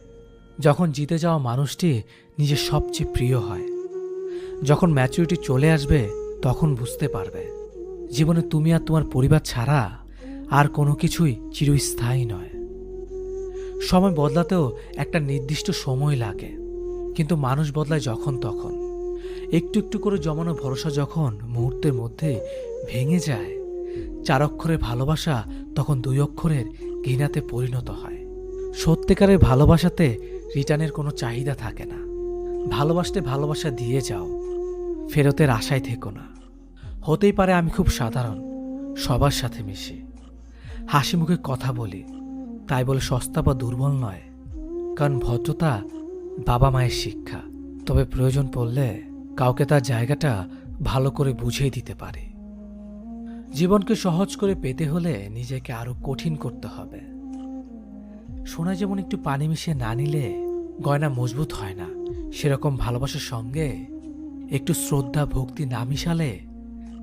S1: যখন জিতে যাওয়া মানুষটি নিজের সবচেয়ে প্রিয় হয়। যখন ম্যাচুরিটি চলে আসবে তখন বুঝতে পারবে জীবনে তুমি আর তোমার পরিবার ছাড়া আর কোনো কিছুই চিরস্থায়ী নয়। সময় বদলাতেও একটা নির্দিষ্ট সময় লাগে, কিন্তু মানুষ বদলায় যখন তখন। একটু একটু করে জমানো ভরসা যখন মুহূর্তের মধ্যে ভেঙে যায়, 4 অক্ষরের ভালোবাসা তখন 2 অক্ষরের ঘৃণাতে পরিণত হয়। সত্যিকারের ভালোবাসাতে রিটার্নের কোনো চাহিদা থাকে না। ভালোবাসতে ভালোবাসা দিয়ে যাও, ফেরতের আশায় থেকো না। হতেই পারে আমি খুব সাধারণ, সবার সাথে মিশি, হাসি মুখে কথা বলি, তাই বলে সস্তা বা দুর্বল নয়। কারণ ভদ্রতা বাবা মায়ের শিক্ষা, তবে প্রয়োজন পড়লে কাউকে তার জায়গাটা ভালো করে বুঝিয়ে দিতে পারি। জীবনকে সহজ করে পেতে হলে নিজেকে আরো কঠিন করতে হবে। সোনা যেমন একটু পানি মিশিয়ে না নিলে গয়না মজবুত হয় না, সেরকম ভালোবাসার সঙ্গে একটু শ্রদ্ধা ভক্তি না মিশালে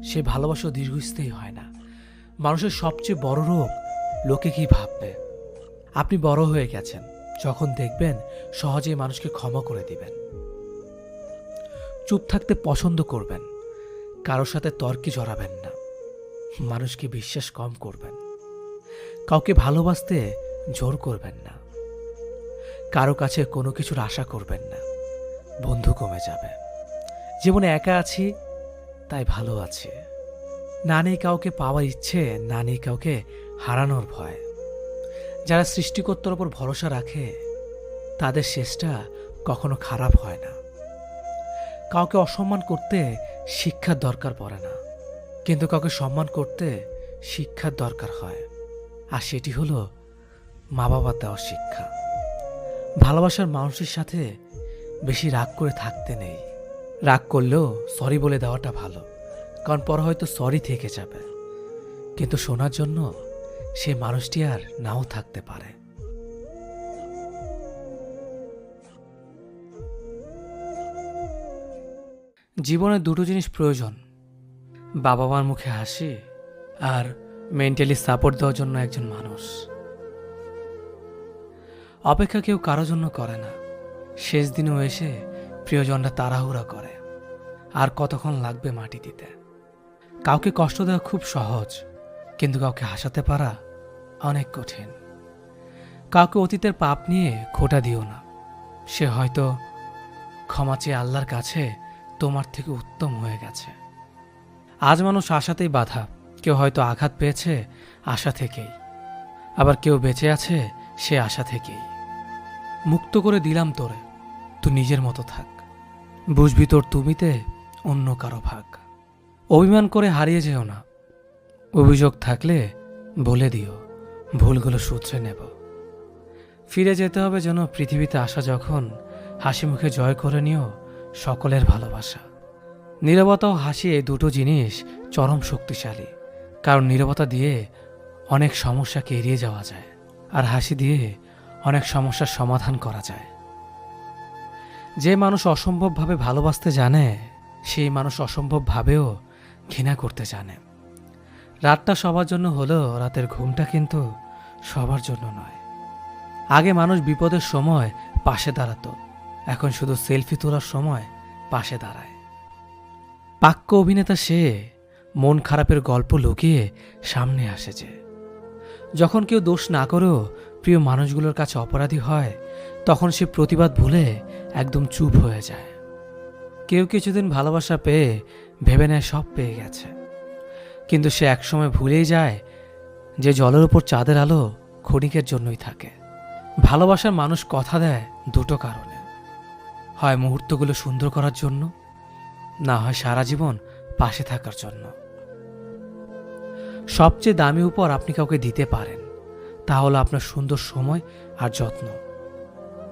S1: সে ভালোবাসা দীর্ঘস্থায়ী হয় না। মানুষের সবচেয়ে বড় রোগ লোকে কি ভাববে। আপনি বড় হয়ে গেছেন যখন দেখবেন সহজেই মানুষকে ক্ষমা করে দিবেন, চুপ থাকতে পছন্দ করবেন, কারোর সাথে তর্কে জড়াবেন না, মানুষকে বিশ্বাস কম করবেন, কাউকে ভালোবাসতে জোর করবেন না, কারো কাছে কোনো কিছুর আশা করবেন না, বন্ধু কমে যাবে। জীবনে একা আছি তাই ভালো আছি, না নেই কাউকে পাওয়ার ইচ্ছে, না নেই কাউকে হারানোর ভয়। যারা সৃষ্টিকর্তার ওপর ভরসা রাখে তাদের শেষটা কখনো খারাপ হয় না। কাউকে অসম্মান করতে শিক্ষার দরকার পড়ে না, কিন্তু কাউকে সম্মান করতে শিক্ষার দরকার হয়, আর সেটি হলো মা বাবার দেওয়া শিক্ষা। ভালোবাসার মানুষের সাথে বেশি রাগ করে থাকতে নেই। রাগ করলেও সরি বলে দেওয়াটা ভালো, কারণ পরে হয়তো সরি থেকে যাবে, কিন্তু শোনার জন্য সে মানুষটি আর নাও থাকতে পারে। জীবনে দুটো জিনিস প্রয়োজন, বাবা মার মুখে হাসি আর মেন্টালি সাপোর্ট দেওয়ার জন্য একজন মানুষ। অপেক্ষা কেউ কারো জন্য করে না, শেষ দিনেও এসে প্রিয়জনরা তাড়াহুড়া করে, আর কতক্ষণ লাগবে মাটি দিতে। কাউকে কষ্ট দেওয়া খুব সহজ, কিন্তু কাউকে হাসাতে পারা অনেক কঠিন। কাউকে অতীতের পাপ নিয়ে খোঁটা দিও না, সে হয়তো ক্ষমা চেয়ে আল্লাহর কাছে তোমার থেকে উত্তম হয়ে গেছে। আজ মানুষ আশাতেই বাঁধা, কেউ হয়তো আঘাত পেয়েছে আশা থেকেই, আবার কেউ বেঁচে আছে সে আশা থেকেই। মুক্ত করে দিলাম তোরে, তুই নিজের মতো থাক, বুঝবি তোর তুমিতে অন্য কারো ভাগ। অভিমান করে হারিয়ে যেও না, অভিযোগ থাকলে বলে দিও, ভুলগুলো শুধরে নেব। ফিরে যেতে হবে যেন পৃথিবীতে আসা, যখন হাসি মুখে জয় করে নিও সকলের ভালোবাসা। নীরবতা ও হাসি, এই দুটো জিনিস চরম শক্তিশালী, কারণ নীরবতা দিয়ে অনেক সমস্যাকে এড়িয়ে যাওয়া যায়, আর হাসি দিয়ে অনেক সমস্যার সমাধান করা যায়। যে মানুষ অসম্ভবভাবে ভালোবাসতে জানে, সেই মানুষ অসম্ভবভাবেও ঘৃণা করতে জানে। রাতটা সবার জন্য হলেও রাতের ঘুমটা কিন্তু সবার জন্য নয়। আগে মানুষ বিপদের সময় পাশে দাঁড়াতো, এখন শুধু সেলফি তোলার সময় পাশে দাঁড়ায়। পাক্য অভিনেতা সে, মন খারাপের গল্প লুকিয়ে সামনে আসে যে। যখন কেউ দোষ না করেও প্রিয় মানুষগুলোর কাছে অপরাধী হয়, তখন সে প্রতিবাদ ভুলে একদম চুপ হয়ে যায়। কেউ কিছুদিন ভালোবাসা পেয়ে ভেবে নেয় সব পেয়ে গেছে, কিন্তু সে একসময় ভুলেই যায় যে জলের উপর চাঁদের আলো ক্ষণিকের জন্যই থাকে। ভালোবাসার মানুষ কথা দেয় দুটো কারণে, হয় মুহূর্তগুলো সুন্দর করার জন্য, না হয় সারা জীবন পাশে থাকার জন্য। সবচেয়ে দামি উপহার আপনি কাউকে দিতে পারেন, তা হলো আপনার সুন্দর সময় আর যত্ন।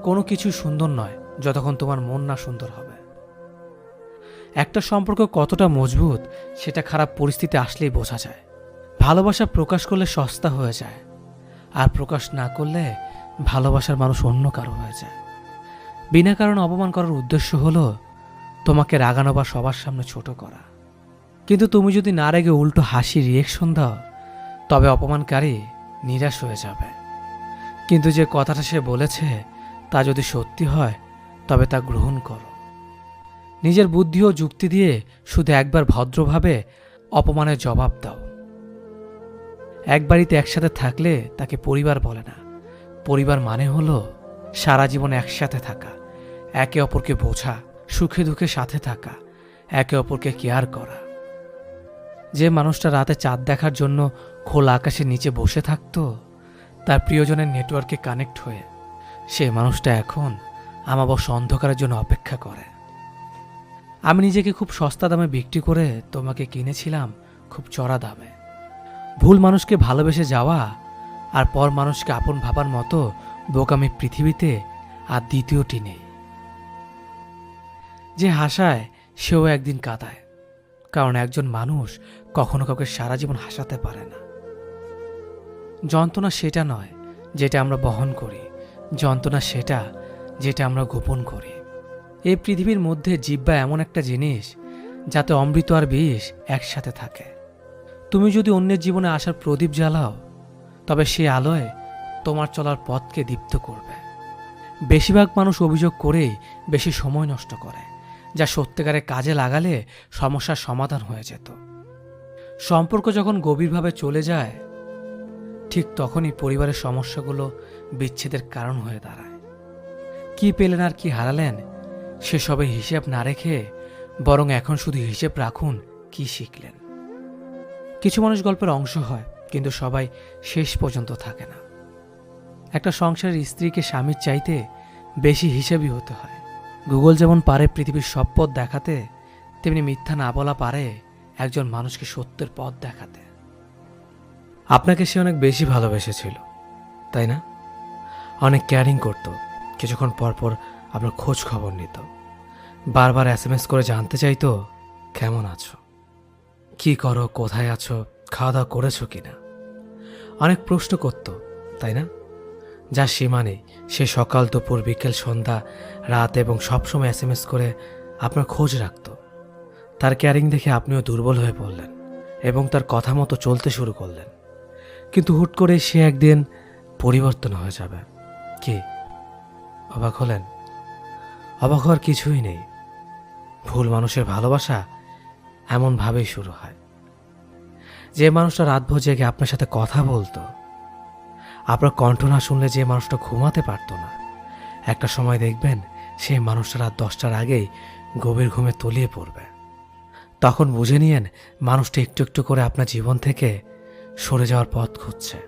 S1: কোনো কিছু সুন্দর নয় যতক্ষণ তোমার মন না সুন্দর হবে। একটা সম্পর্ক কতটা মজবুত সেটা খারাপ পরিস্থিতি আসলেই বোঝা যায়। ভালোবাসা প্রকাশ করলে সস্তা হয়ে যায়, আর প্রকাশ না করলে ভালোবাসার মানুষ অন্য কারো হয়ে যায়। বিনা কারণে অপমান করার উদ্দেশ্য হলো তোমাকে রাগানো বা সবার সামনে ছোট করা, কিন্তু তুমি যদি না রেগে উল্টো হাসি রিয়েকশন দাও, তবে অপমানকারী নিরাশ হয়ে যাবে। কিন্তু যে কথাটা সে বলেছে তা যদি সত্যি হয়, তবে তা গ্রহণ করো। নিজের বুদ্ধি ও যুক্তি দিয়ে শুধু একবার ভদ্রভাবে অপমানের জবাব দাও। এক বাড়িতে একসাথে থাকলে তাকে পরিবার বলে না। পরিবার মানে হলো সারা জীবন একসাথে থাকা, একে অপরকে বোঝা, সুখে দুঃখে সাথে থাকা, একে অপরকে কেয়ার করা। যে মানুষটা রাতে চাঁদ দেখার জন্য খোলা আকাশের নিচে বসে থাকতো, তার প্রিয়জনের নেটওয়ার্কে কানেক্ট হয়ে, সে মানুষটা এখন আমাবস্যা অন্ধকারের জন্য অপেক্ষা করে। আমি নিজেকে খুব সস্তা দামে বিক্রি করে তোমাকে কিনেছিলাম খুব চড়া দামে। ভুল মানুষকে ভালোবেসে যাওয়া আর পর মানুষকে আপন ভাবার মতো বোকামি পৃথিবীতে আর দ্বিতীয়টি নেই। যে হাসায় সেও একদিন কাঁদায়, কারণ একজন মানুষ কখনো কাউকে সারা জীবন হাসাতে পারে না। যন্ত্রণা সেটা নয় যেটা আমরা বহন করি, যন্ত্রণা সেটা যেটা আমরা গোপন করি। এই পৃথিবীর মধ্যে জিহ্বা এমন একটা জিনিস যাতে অমৃত আর বিষ একসাথে থাকে। তুমি যদি অন্যের জীবনে আসার প্রদীপ জ্বালাও, তবে সেই আলোয় তোমার চলার পথকে দীপ্ত করবে। বেশিরভাগ মানুষ অভিযোগ করেই বেশি সময় নষ্ট করে, যা সত্যিকারে কাজে লাগালে সমস্যার সমাধান হয়ে যেত। সম্পর্ক যখন গভীরভাবে চলে যায়, ঠিক তখনই পরিবারের সমস্যাগুলো বিচ্ছেদের কারণ হয়ে দাঁড়ায়। কি পেলেন আর কি হারালেন সেসবের হিসেব না রেখে বরং এখন শুধু হিসেব রাখুন কি শিখলেন। কিছু মানুষ গল্পের অংশ হয়, কিন্তু সবাই শেষ পর্যন্ত থাকে না। একটা সংসারের স্ত্রীকে স্বামীর চাইতে বেশি হিসেবই হতে হয়। গুগল যেমন পারে পৃথিবীর সব পথ দেখাতে, তেমনি মিথ্যা না বলা পারে একজন মানুষকে সত্যের পথ দেখাতে। আপনাকে সে অনেক বেশি ভালোবেসেছিল, তাই না? অনেক কেয়ারিং করত, কিছুক্ষণ পর পর আপনার খোঁজ খবর নিত, বারবার SMS করে জানতে চাইতো কেমন আছো, কি করো, কোথায় আছো, খাওয়া দাওয়া করেছো কিনা। অনেক প্রশ্ন করত, তাই না? যার সীমা নেই। সে সকাল, দুপুর, বিকেল, সন্ধ্যা, রাত এবং সবসময় SMS করে আপনার খোঁজ রাখত। তার কেয়ারিং দেখে আপনিও দুর্বল হয়ে পড়লেন এবং তার কথা মতো চলতে শুরু করলেন। কিন্তু হুট করে সে একদিন পরিবর্তন হয়ে যাবে। কি অবাক হলেন? অবাক হওয়ার কিছুই নেই। ভুল মানুষের ভালোবাসা এমনভাবেই শুরু হয়। যে মানুষটা রাতভর জেগে আপনার সাথে কথা বলতো, আপনার কণ্ঠ না শুনলে যে মানুষটা ঘুমাতে পারত না, একটা সময় দেখবেন সেই মানুষটা রাত 10টার আগেই গভীর ঘুমে তলিয়ে পড়বে। তখন বুঝে নিয়েন মানুষটা একটু একটু করে আপনার জীবন থেকে সরে যাওয়ার পথ খুঁজছে।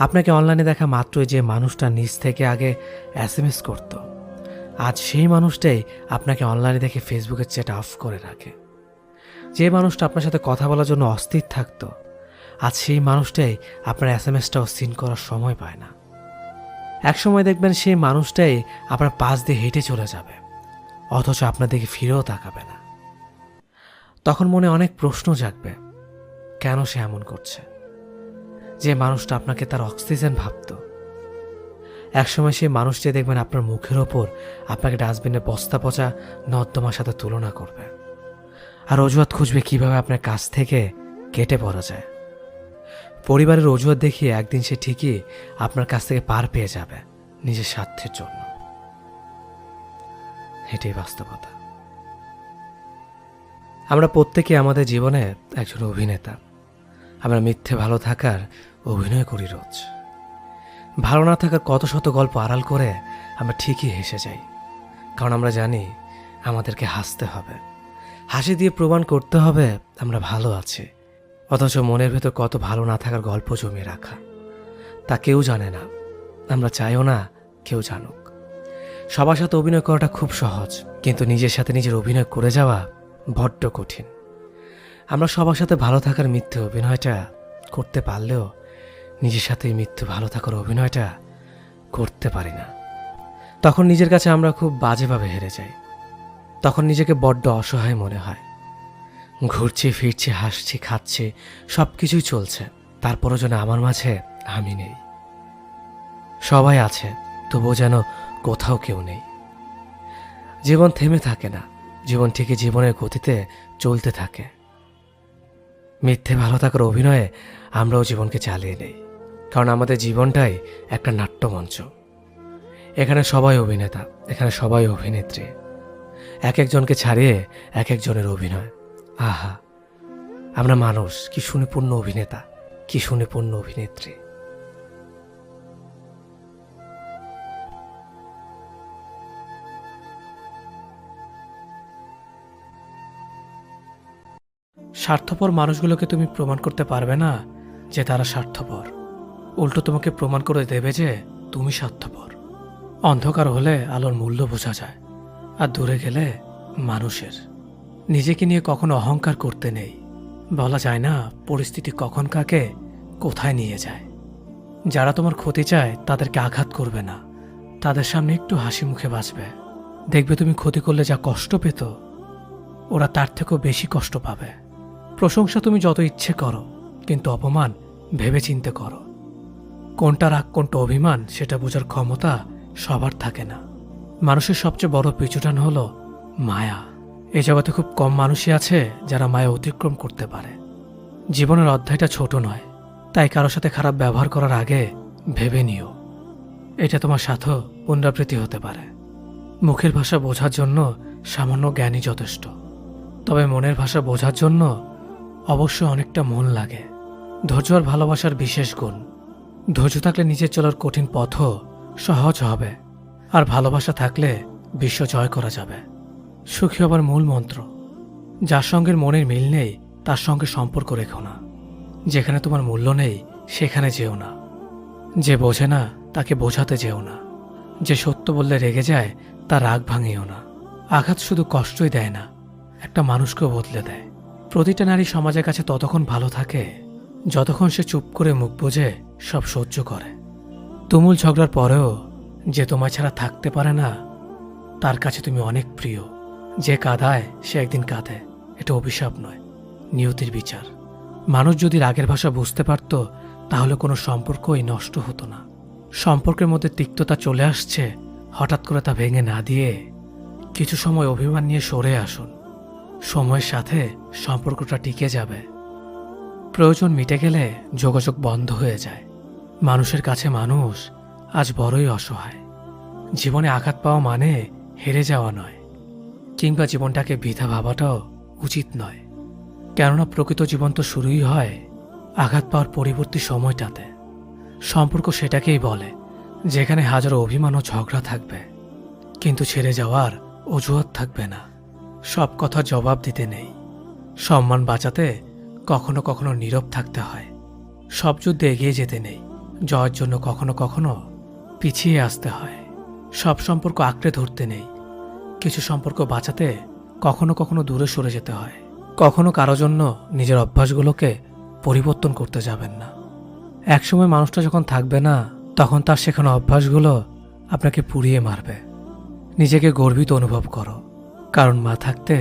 S1: আপনাকে অনলাইনে দেখা মাত্রই যে মানুষটা নিজ থেকে আগে SMS করত, আজ সেই মানুষটাই আপনাকে অনলাইনে দেখে ফেসবুকের চ্যাট অফ করে রাখে। যে মানুষটা আপনার সাথে কথা বলার জন্য অস্থির থাকত, আজ সেই মানুষটাই আপনার SMSটাও সিন করার সময় পায় না। এক সময় দেখবেন সেই মানুষটাই আপনার পাশ দিয়ে হেঁটে চলে যাবে, অথচ আপনার দিকে ফিরেও তাকাবে না। তখন মনে অনেক প্রশ্ন জাগবে, কেন সে এমন করছে? যে মানুষটা আপনাকে তার অক্সিজেন ভাবত, একসময় সেই মানুষটি দেখবেন আপনার মুখের ওপর আপনাকে ডাস্টবিনে বস্তা পচা নর্দমার সাথে তুলনা করবে আর অজুহাত খুঁজবে কিভাবে আপনার কাছ থেকে কেটে পড়া যায়। পরিবারের অজুহাত দেখিয়ে একদিন সে ঠিকই আপনার কাছ থেকে পার পেয়ে যাবে নিজের স্বার্থের জন্য। এটাই বাস্তবতা। আমরা প্রত্যেকে আমাদের জীবনে একজন অভিনেতা। আমরা মিথ্যে ভালো থাকার অভিনয় করি রোজ। ভালো না থাকার কত শত গল্প আড়াল করে আমরা ঠিকই হেসে যাই, কারণ আমরা জানি আমাদেরকে হাসতে হবে, হাসি দিয়ে প্রমাণ করতে হবে আমরা ভালো আছি। অথচ মনের ভেতর কত ভালো না থাকার গল্প জমিয়ে রাখা, তা কেউ জানে না, আমরা চাইও না কেউ জানুক। সবার সাথে অভিনয় করাটা খুব সহজ, কিন্তু নিজের সাথে নিজের অভিনয় করে যাওয়া বড্ড কঠিন। আমরা সবার সাথে ভালো থাকার মিথ্যে অভিনয়টা করতে পারলেও নিজের সাথে মিথ্যে ভালো থাকার অভিনয়টা করতে পারি না। তখন নিজের কাছে আমরা খুব বাজেভাবে হেরে যাই। তখন নিজেকে বড্ড অসহায় মনে হয়। ঘুরছি, ফিরছি, হাসছি, খাচ্ছি, সব কিছুই চলছে, তারপরও যেন আমার মাঝে আমি নেই। সবাই আছে, তবুও যেন কোথাও কেউ নেই। জীবন থেমে থাকে না, জীবন ঠিকই জীবনের গতিতে চলতে থাকে। মিথ্যে ভালো থাকার অভিনয়ে আমরাও জীবনকে চালিয়ে নেই, কারণ আমাদের জীবনটাই একটা নাট্যমঞ্চ। এখানে সবাই অভিনেতা, এখানে সবাই অভিনেত্রী। এক একজনকে ছাড়িয়ে এক একজনের অভিনয়। আহা, আমরা মানুষ, কি সুনিপুণ অভিনেতা, কি সুনিপুণ অভিনেত্রী। স্বার্থপর মানুষগুলোকে তুমি প্রমাণ করতে পারবে না যে তারা স্বার্থপর, উল্টো তোমাকে প্রমাণ করে দেবে যে তুমি স্বার্থপর। অন্ধকার হলে আলোর মূল্য বোঝা যায়, আর দূরে গেলে মানুষের। নিজেকে নিয়ে কখনো অহংকার করতে নেই, বলা যায় না পরিস্থিতি কখন কাকে কোথায় নিয়ে যায়। যারা তোমার ক্ষতি চায় তাদেরকে আঘাত করবে না, তাদের সামনে একটু হাসি মুখে বাঁচবে। দেখবে তুমি ক্ষতি করলে যা কষ্ট পেত ওরা তার থেকেও বেশি কষ্ট পাবে। প্রশংসা তুমি যত ইচ্ছে করো, কিন্তু অপমান ভেবে চিন্তে করো। কোনটা রাগ কোনটা অভিমান সেটা বোঝার ক্ষমতা সবার থাকে না। মানুষের সবচেয়ে বড় পিছুটান হলো মায়া। এই জগতে খুব কম মানুষই আছে যারা মায়া অতিক্রম করতে পারে। জীবনের অধ্যায়টা ছোট নয়, তাই কারোর সাথে খারাপ ব্যবহার করার আগে ভেবে নিও। এটা তোমার সাথেও পুনরাবৃত্তি হতে পারে। মুখের ভাষা বোঝার জন্য সামান্য জ্ঞানই যথেষ্ট, তবে মনের ভাষা বোঝার জন্য অবশ্যই অনেকটা মন লাগে। ধৈর্য আর ভালোবাসার বিশেষ গুণ। ধৈর্য থাকলে নিজের চলার কঠিন পথও সহজ হবে, আর ভালোবাসা থাকলে বিশ্ব জয় করা যাবে। সুখী হবার মূল মন্ত্র, যার সঙ্গে মনের মিল নেই তার সঙ্গে সম্পর্ক রেখো না। যেখানে তোমার মূল্য নেই সেখানে যেও না। যে বোঝে না তাকে বোঝাতে যেও না। যে সত্য বললে রেগে যায় তার রাগ ভাঙিও না। আঘাত শুধু কষ্টই দেয় না, একটা মানুষকেও বদলে দেয়। প্রতিটা নারী সমাজের কাছে ততক্ষণ ভালো থাকে যতক্ষণ সে চুপ করে মুখ বুজে সব সহ্য করে। তুমুল ঝগড়ার পরেও যে তোমায় ছাড়া থাকতে পারে না, তার কাছে তুমি অনেক প্রিয়। যে কাঁদায় সে একদিন কাঁদে, এটা অভিশাপ নয়, নিয়তির বিচার। মানুষ যদি রাগের ভাষা বুঝতে পারত তাহলে কোনো সম্পর্কই নষ্ট হতো না। সম্পর্কের মধ্যে তিক্ততা চলে আসছে, হঠাৎ করে তা ভেঙে না দিয়ে কিছু সময় অভিমান নিয়ে সরে আসুন। সময়ের সাথে সম্পর্কটা টিকে যাবে। প্রয়োজন মিটে গেলে যোগাযোগ বন্ধ হয়ে যায়। মানুষের কাছে মানুষ আজ বড়ই অসহায়। জীবনে আঘাত পাওয়া মানে হেরে যাওয়া নয়, কিংবা জীবনটাকে বৃথা ভাবাটাও উচিত নয়। কেননা প্রকৃত জীবন তো শুরুই হয় আঘাত পাওয়ার পরবর্তী সময়টাতে। সম্পর্ক সেটাকেই বলে যেখানে হাজারো অভিমান ও ঝগড়া থাকবে, কিন্তু ছেড়ে যাওয়ার অজুহাত থাকবে না। সব কথা জবাব দিতে নেই। সম্মান বাঁচাতে কখনো কখনো নীরব থাকতে হয়। সব যুদ্ধে এগিয়ে যেতে নেই, জয়ের জন্য কখনো কখনো পিছিয়ে আসতে হয়। সব সম্পর্ক আঁকড়ে ধরতে নেই, কিছু সম্পর্ক বাঁচাতে কখনো কখনো দূরে সরে যেতে হয়। কখনো কারো জন্য নিজের অভ্যাসগুলোকে পরিবর্তন করতে যাবেন না। একসময় মানুষটা যখন থাকবে না, তখন তার শেখানো অভ্যাসগুলো আপনাকে পুড়িয়ে মারবে। নিজেকে গর্বিত অনুভব করো, কারণ মা থাকতে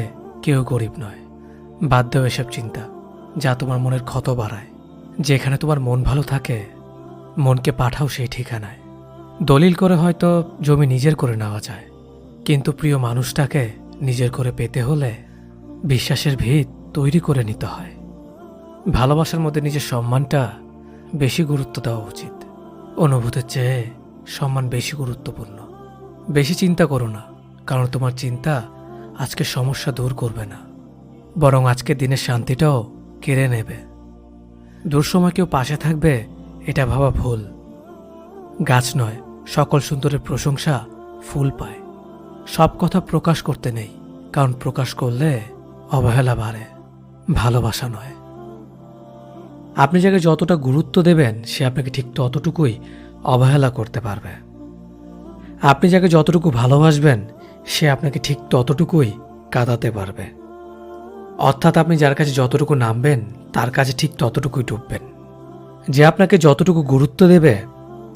S1: কেউ গরিব নয়। বাদ দাও এসব চিন্তা যা তোমার মনের ক্ষত বাড়ায়। যেখানে তোমার মন ভালো থাকে, মনকে পাঠাও সেই ঠিকানায়। দলিল করে হয়তো জমি নিজের করে নেওয়া যায়, কিন্তু প্রিয় মানুষটাকে নিজের করে পেতে হলে বিশ্বাসের ভিত তৈরি করে নিতে হয়। ভালোবাসার মধ্যে নিজের সম্মানটা বেশি গুরুত্ব দেওয়া উচিত। অনুভূতির চেয়ে সম্মান বেশি গুরুত্বপূর্ণ। বেশি চিন্তা করো না, কারণ তোমার চিন্তা আজকের সমস্যা দূর করবে না, বরং আজকের দিনের শান্তিটাও কেড়ে নেবে। দুঃসময় কেউ পাশে থাকবে এটা ভাবা ভুল। গাছ নয়, সকল সুন্দরের প্রশংসা ফুল পায়। সব কথা প্রকাশ করতে নেই, কারণ প্রকাশ করলে অবহেলা বাড়ে, ভালোবাসা নয়। আপনি যাকে যতটা গুরুত্ব দেবেন সে আপনাকে ঠিক ততটুকুই অবহেলা করতে পারবে। আপনি যাকে যতটুকু ভালোবাসবেন সে আপনাকে ঠিক ততটুকুই কাঁদাতে পারবে। অর্থাৎ আপনি যার কাছে যতটুকু নামবেন তার কাছে ঠিক ততটুকুই ডুববেন। যে আপনাকে যতটুকু গুরুত্ব দেবে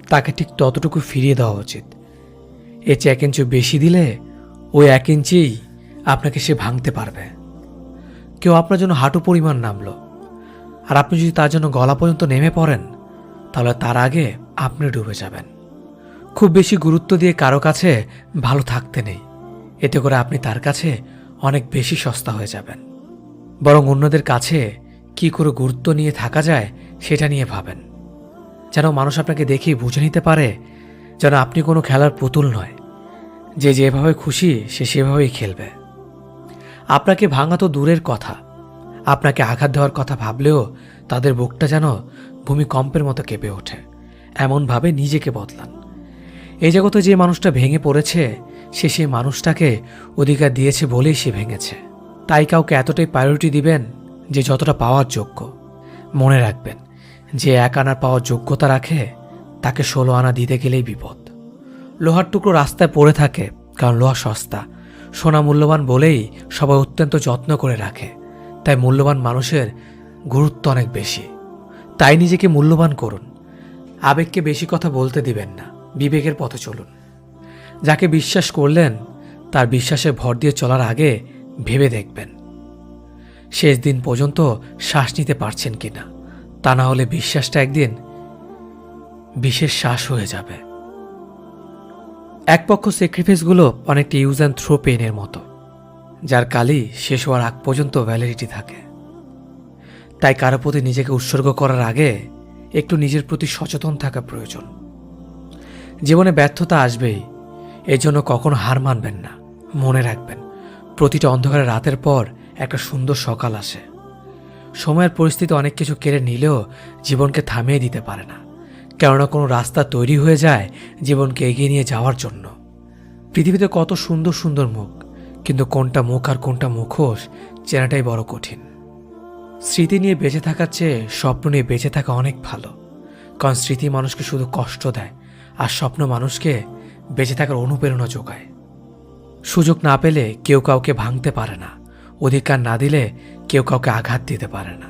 S1: তাকে ঠিক ততটুকু ফিরিয়ে দেওয়া উচিত। এর চেয়ে 1 ইঞ্চি বেশি দিলে ওই 1 ইঞ্চিই আপনাকে সে ভাঙতে পারবে। কেউ আপনার জন্য হাঁটু পরিমাণ নামলো, আর আপনি যদি তার জন্য গলা পর্যন্ত নেমে পড়েন, তাহলে তার আগে আপনি ডুবে যাবেন। খুব বেশি গুরুত্ব দিয়ে কারো কাছে ভালো থাকতে নেই, এতে করে আপনি তার কাছে অনেক বেশি সস্তা হয়ে যাবেন। বরং অন্যদের কাছে কি করে গুরুত্ব নিয়ে থাকা যায় সেটা নিয়ে ভাবেন, যেন মানুষ আপনাকে দেখেই বুঝে নিতে পারে যেন আপনি কোনো খেলার পুতুল নয়, যে যেভাবে খুশি সে সেভাবেই খেলবে। আপনাকে ভাঙা তো দূরের কথা, আপনাকে আঘাত দেওয়ার কথা ভাবলেও তাদের বুকটা যেন ভূমিকম্পের মতো কেঁপে ওঠে, এমনভাবে নিজেকে বদলান। এই জগতে যে মানুষটা ভেঙে পড়েছে সে সেই মানুষটাকে অধিকার দিয়েছে বলেই সে ভেঙেছে। তাই কাউকে এতটাই প্রায়োরিটি দিবেন যে যতটা পাওয়ার যোগ্য। মনে রাখবেন, যে 1 আনার পাওয়ার যোগ্যতা রাখে তাকে 16 আনা দিতে গেলেই বিপদ। লোহার টুকরো রাস্তায় পড়ে থাকে কারণ লোহা সস্তা, সোনা মূল্যবান বলেই সবাই অত্যন্ত যত্ন করে রাখে। তাই মূল্যবান মানুষের গুরুত্ব অনেক বেশি। তাই নিজেকে মূল্যবান করুন। আবেগকে বেশি কথা বলতে দিবেন না, বিবেকের পথে চলুন। যাকে বিশ্বাস করলেন তার বিশ্বাসে ভর দিয়ে চলার আগে ভেবে দেখবেন শেষ দিন পর্যন্ত শ্বাস নিতে পারছেন কিনা, তা না হলে বিশ্বাসটা একদিন বিশেষ শ্বাস হয়ে যাবে। এক পক্ষ স্যাক্রিফাইসগুলো অনেকটা ইউজ অ্যান্ড থ্রো পেনের মতো, যার কালই শেষ হওয়ার আগ পর্যন্ত ভ্যালিডিটি থাকে। তাই কারো প্রতি নিজেকে উৎসর্গ করার আগে একটু নিজের প্রতি সচেতন থাকা প্রয়োজন। জীবনে ব্যর্থতা আসবেই, এর জন্য কখনো হার মানবেন না। মনে রাখবেন, প্রতিটা অন্ধকারের রাতের পর একটা সুন্দর সকাল আসে। সময়ের পরিস্থিতি অনেক কিছু কেড়ে নিলেও জীবনকে থামিয়ে দিতে পারে না, কেননা কোনো রাস্তা তৈরি হয়ে যায় জীবনকে এগিয়ে নিয়ে যাওয়ার জন্য। পৃথিবীতে কত সুন্দর সুন্দর মুখ, কিন্তু কোনটা মুখ আর কোনটা মুখোশ চেনাটাই বড় কঠিন। স্মৃতি নিয়ে বেঁচে থাকার চেয়ে স্বপ্ন নিয়ে বেঁচে থাকা অনেক ভালো, কারণ স্মৃতি মানুষকে শুধু কষ্ট দেয়, আর স্বপ্ন মানুষকে বেঁচে থাকার অনুপ্রেরণা যোগায়। সুযোগ না পেলে কেউ কাউকে ভাঙতে পারে না, অধিকার না দিলে কেউ কাউকে আঘাত দিতে পারে না।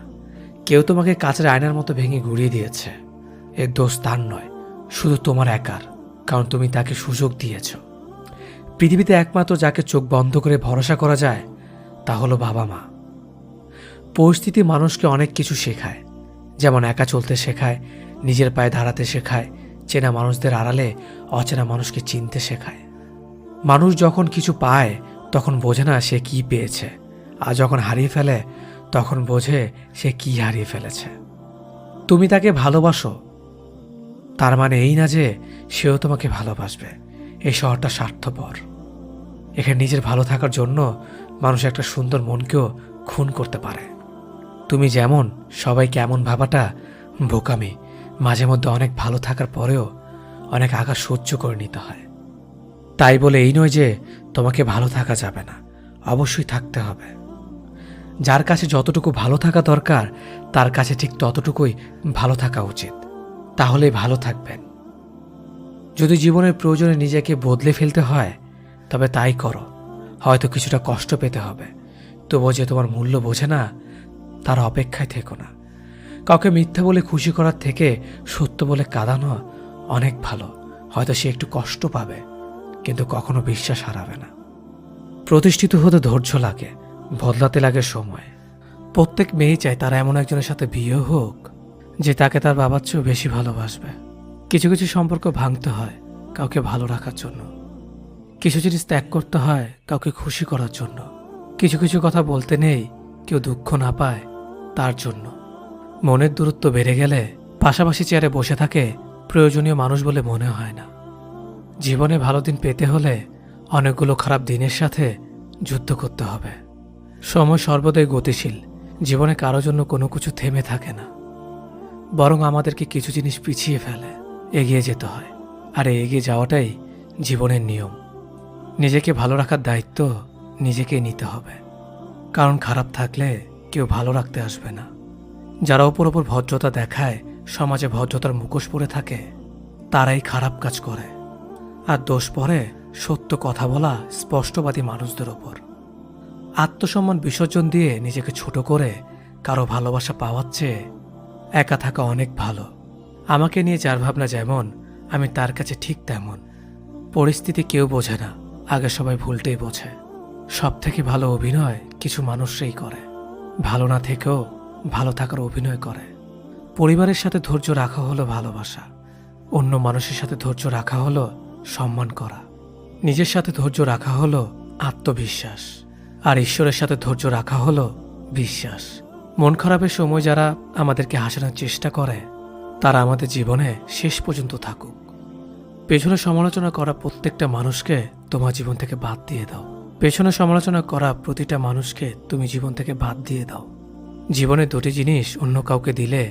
S1: কেউ তোমাকে কাচের আয়নার মতো ভেঙে ঘুরিয়ে দিয়েছে, এর দোষ তার নয়, শুধু তোমার একার, কারণ তুমি তাকে সুযোগ দিয়েছ। পৃথিবীতে একমাত্র যাকে চোখ বন্ধ করে ভরসা করা যায় তা হলো বাবা মা। পরিস্থিতি মানুষকে অনেক কিছু শেখায়, যেমন একা চলতে শেখায়, নিজের পায়ে দাঁড়াতে শেখায়, চেনা মানুষদের আড়ালে অচেনা মানুষকে চিনতে শেখায়। মানুষ যখন কিছু পায় তখন বোঝে না সে কি পেয়েছে, আর যখন হারিয়ে ফেলে তখন বোঝে সে কি হারিয়ে ফেলেছে। তুমি তাকে ভালোবাসো, তার মানে এই না যে সেও তোমাকে ভালোবাসবে। এই শহরটা স্বার্থপর, এখানে নিজের ভালো থাকার জন্য মানুষ একটা সুন্দর মনকেও খুন করতে পারে। তুমি যেমন সবাইকে এমন ভাবাটা বোকামি। মাঝে মধ্যে অনেক ভালো থাকার পরেও অনেক আঘাত সহ্য করে নিতে হয়। তাই বলে এই নয় যে তোমাকে ভালো থাকা যাবে না, অবশ্যই থাকতে হবে। যার কাছে যতটুকু ভালো থাকা দরকার তার কাছে ঠিক ততটুকুই ভালো থাকা উচিত, তাহলেই ভালো থাকবেন। যদি জীবনের প্রয়োজনে নিজেকে বদলে ফেলতে হয় তবে তাই করো, হয়তো কিছুটা কষ্ট পেতে হবে, তবুও যে তোমার মূল্য বোঝে না তার অপেক্ষায় থেকো না। কাউকে মিথ্যা বলে খুশি করার থেকে সত্য বলে কাঁদানো অনেক ভালো। হয়তো সে একটু কষ্ট পাবে, কিন্তু কখনো বিশ্বাস হারাবে না। প্রতিষ্ঠিত হতে ধৈর্য লাগে, বদলাতে লাগে সময়। প্রত্যেক মেয়েই চায় তার এমন একজনের সাথে বিয়ে হোক যে তাকে তার বাবার চেয়েও বেশি ভালোবাসবে। কিছু কিছু সম্পর্ক ভাঙতে হয় কাউকে ভালো রাখার জন্য, কিছু জিনিস ত্যাগ করতে হয় কাউকে খুশি করার জন্য, কিছু কিছু কথা বলতে নেই কেউ দুঃখ না পায় তার জন্য। মনের দূরত্ব বেড়ে গেলে পাশাপাশি চেয়ারে বসে থাকে প্রয়োজনীয় মানুষ বলে মনে হয় না। জীবনে ভালো দিন পেতে হলে অনেকগুলো খারাপ দিনের সাথে যুদ্ধ করতে হবে। সময় সর্বদাই গতিশীল, জীবনে কারো জন্য কোনো কিছু থেমে থাকে না, বরং আমাদেরকে কিছু জিনিস পিছিয়ে ফেলে এগিয়ে যেতে হয়। আর এগিয়ে যাওয়াটাই জীবনের নিয়ম। নিজেকে ভালো রাখার দায়িত্ব নিজেকেই নিতে হবে, কারণ খারাপ থাকলে কেউ ভালো রাখতে আসবে না। যারা ওপর ওপর ভদ্রতা দেখায়, সমাজে ভদ্রতার মুখোশ পরে থাকে, তারাই খারাপ কাজ করে, আর দোষ পড়ে সত্য কথা বলা স্পষ্টবাদী মানুষদের ওপর। আত্মসম্মান বিসর্জন দিয়ে নিজেকে ছোট করে কারো ভালোবাসা পাওয়ার চেয়ে একা থাকা অনেক ভালো। আমাকে নিয়ে যার ভাবনা যেমন, আমি তার কাছে ঠিক তেমন। পরিস্থিতি কেউ বোঝে না, আগে সবাই ভুলটাই বোঝে। সব থেকে ভালো অভিনয় কিছু মানুষরাই করে, ভালো না থেকেও ভালো থাকার অভিনয় করে। পরিবারের সাথে ধৈর্য রাখা হলো ভালোবাসা, অন্য মানুষের সাথে ধৈর্য রাখা হলো সম্মান করা, নিজের সাথে ধৈর্য রাখা হলো আত্মবিশ্বাস, আর ঈশ্বরের সাথে ধৈর্য রাখা হলো বিশ্বাস। মন খারাপের সময় যারা আমাদেরকে হাসানোর চেষ্টা করে তারা আমাদের জীবনে শেষ পর্যন্ত থাকুক। পেছনে সমালোচনা করা প্রত্যেকটা মানুষকে তোমার জীবন থেকে বাদ দিয়ে দাও। পেছনে সমালোচনা করা প্রতিটা মানুষকে তুমি জীবন থেকে বাদ দিয়ে দাও। জীবনে দুটি জিনিস অন্য কাউকে দিলে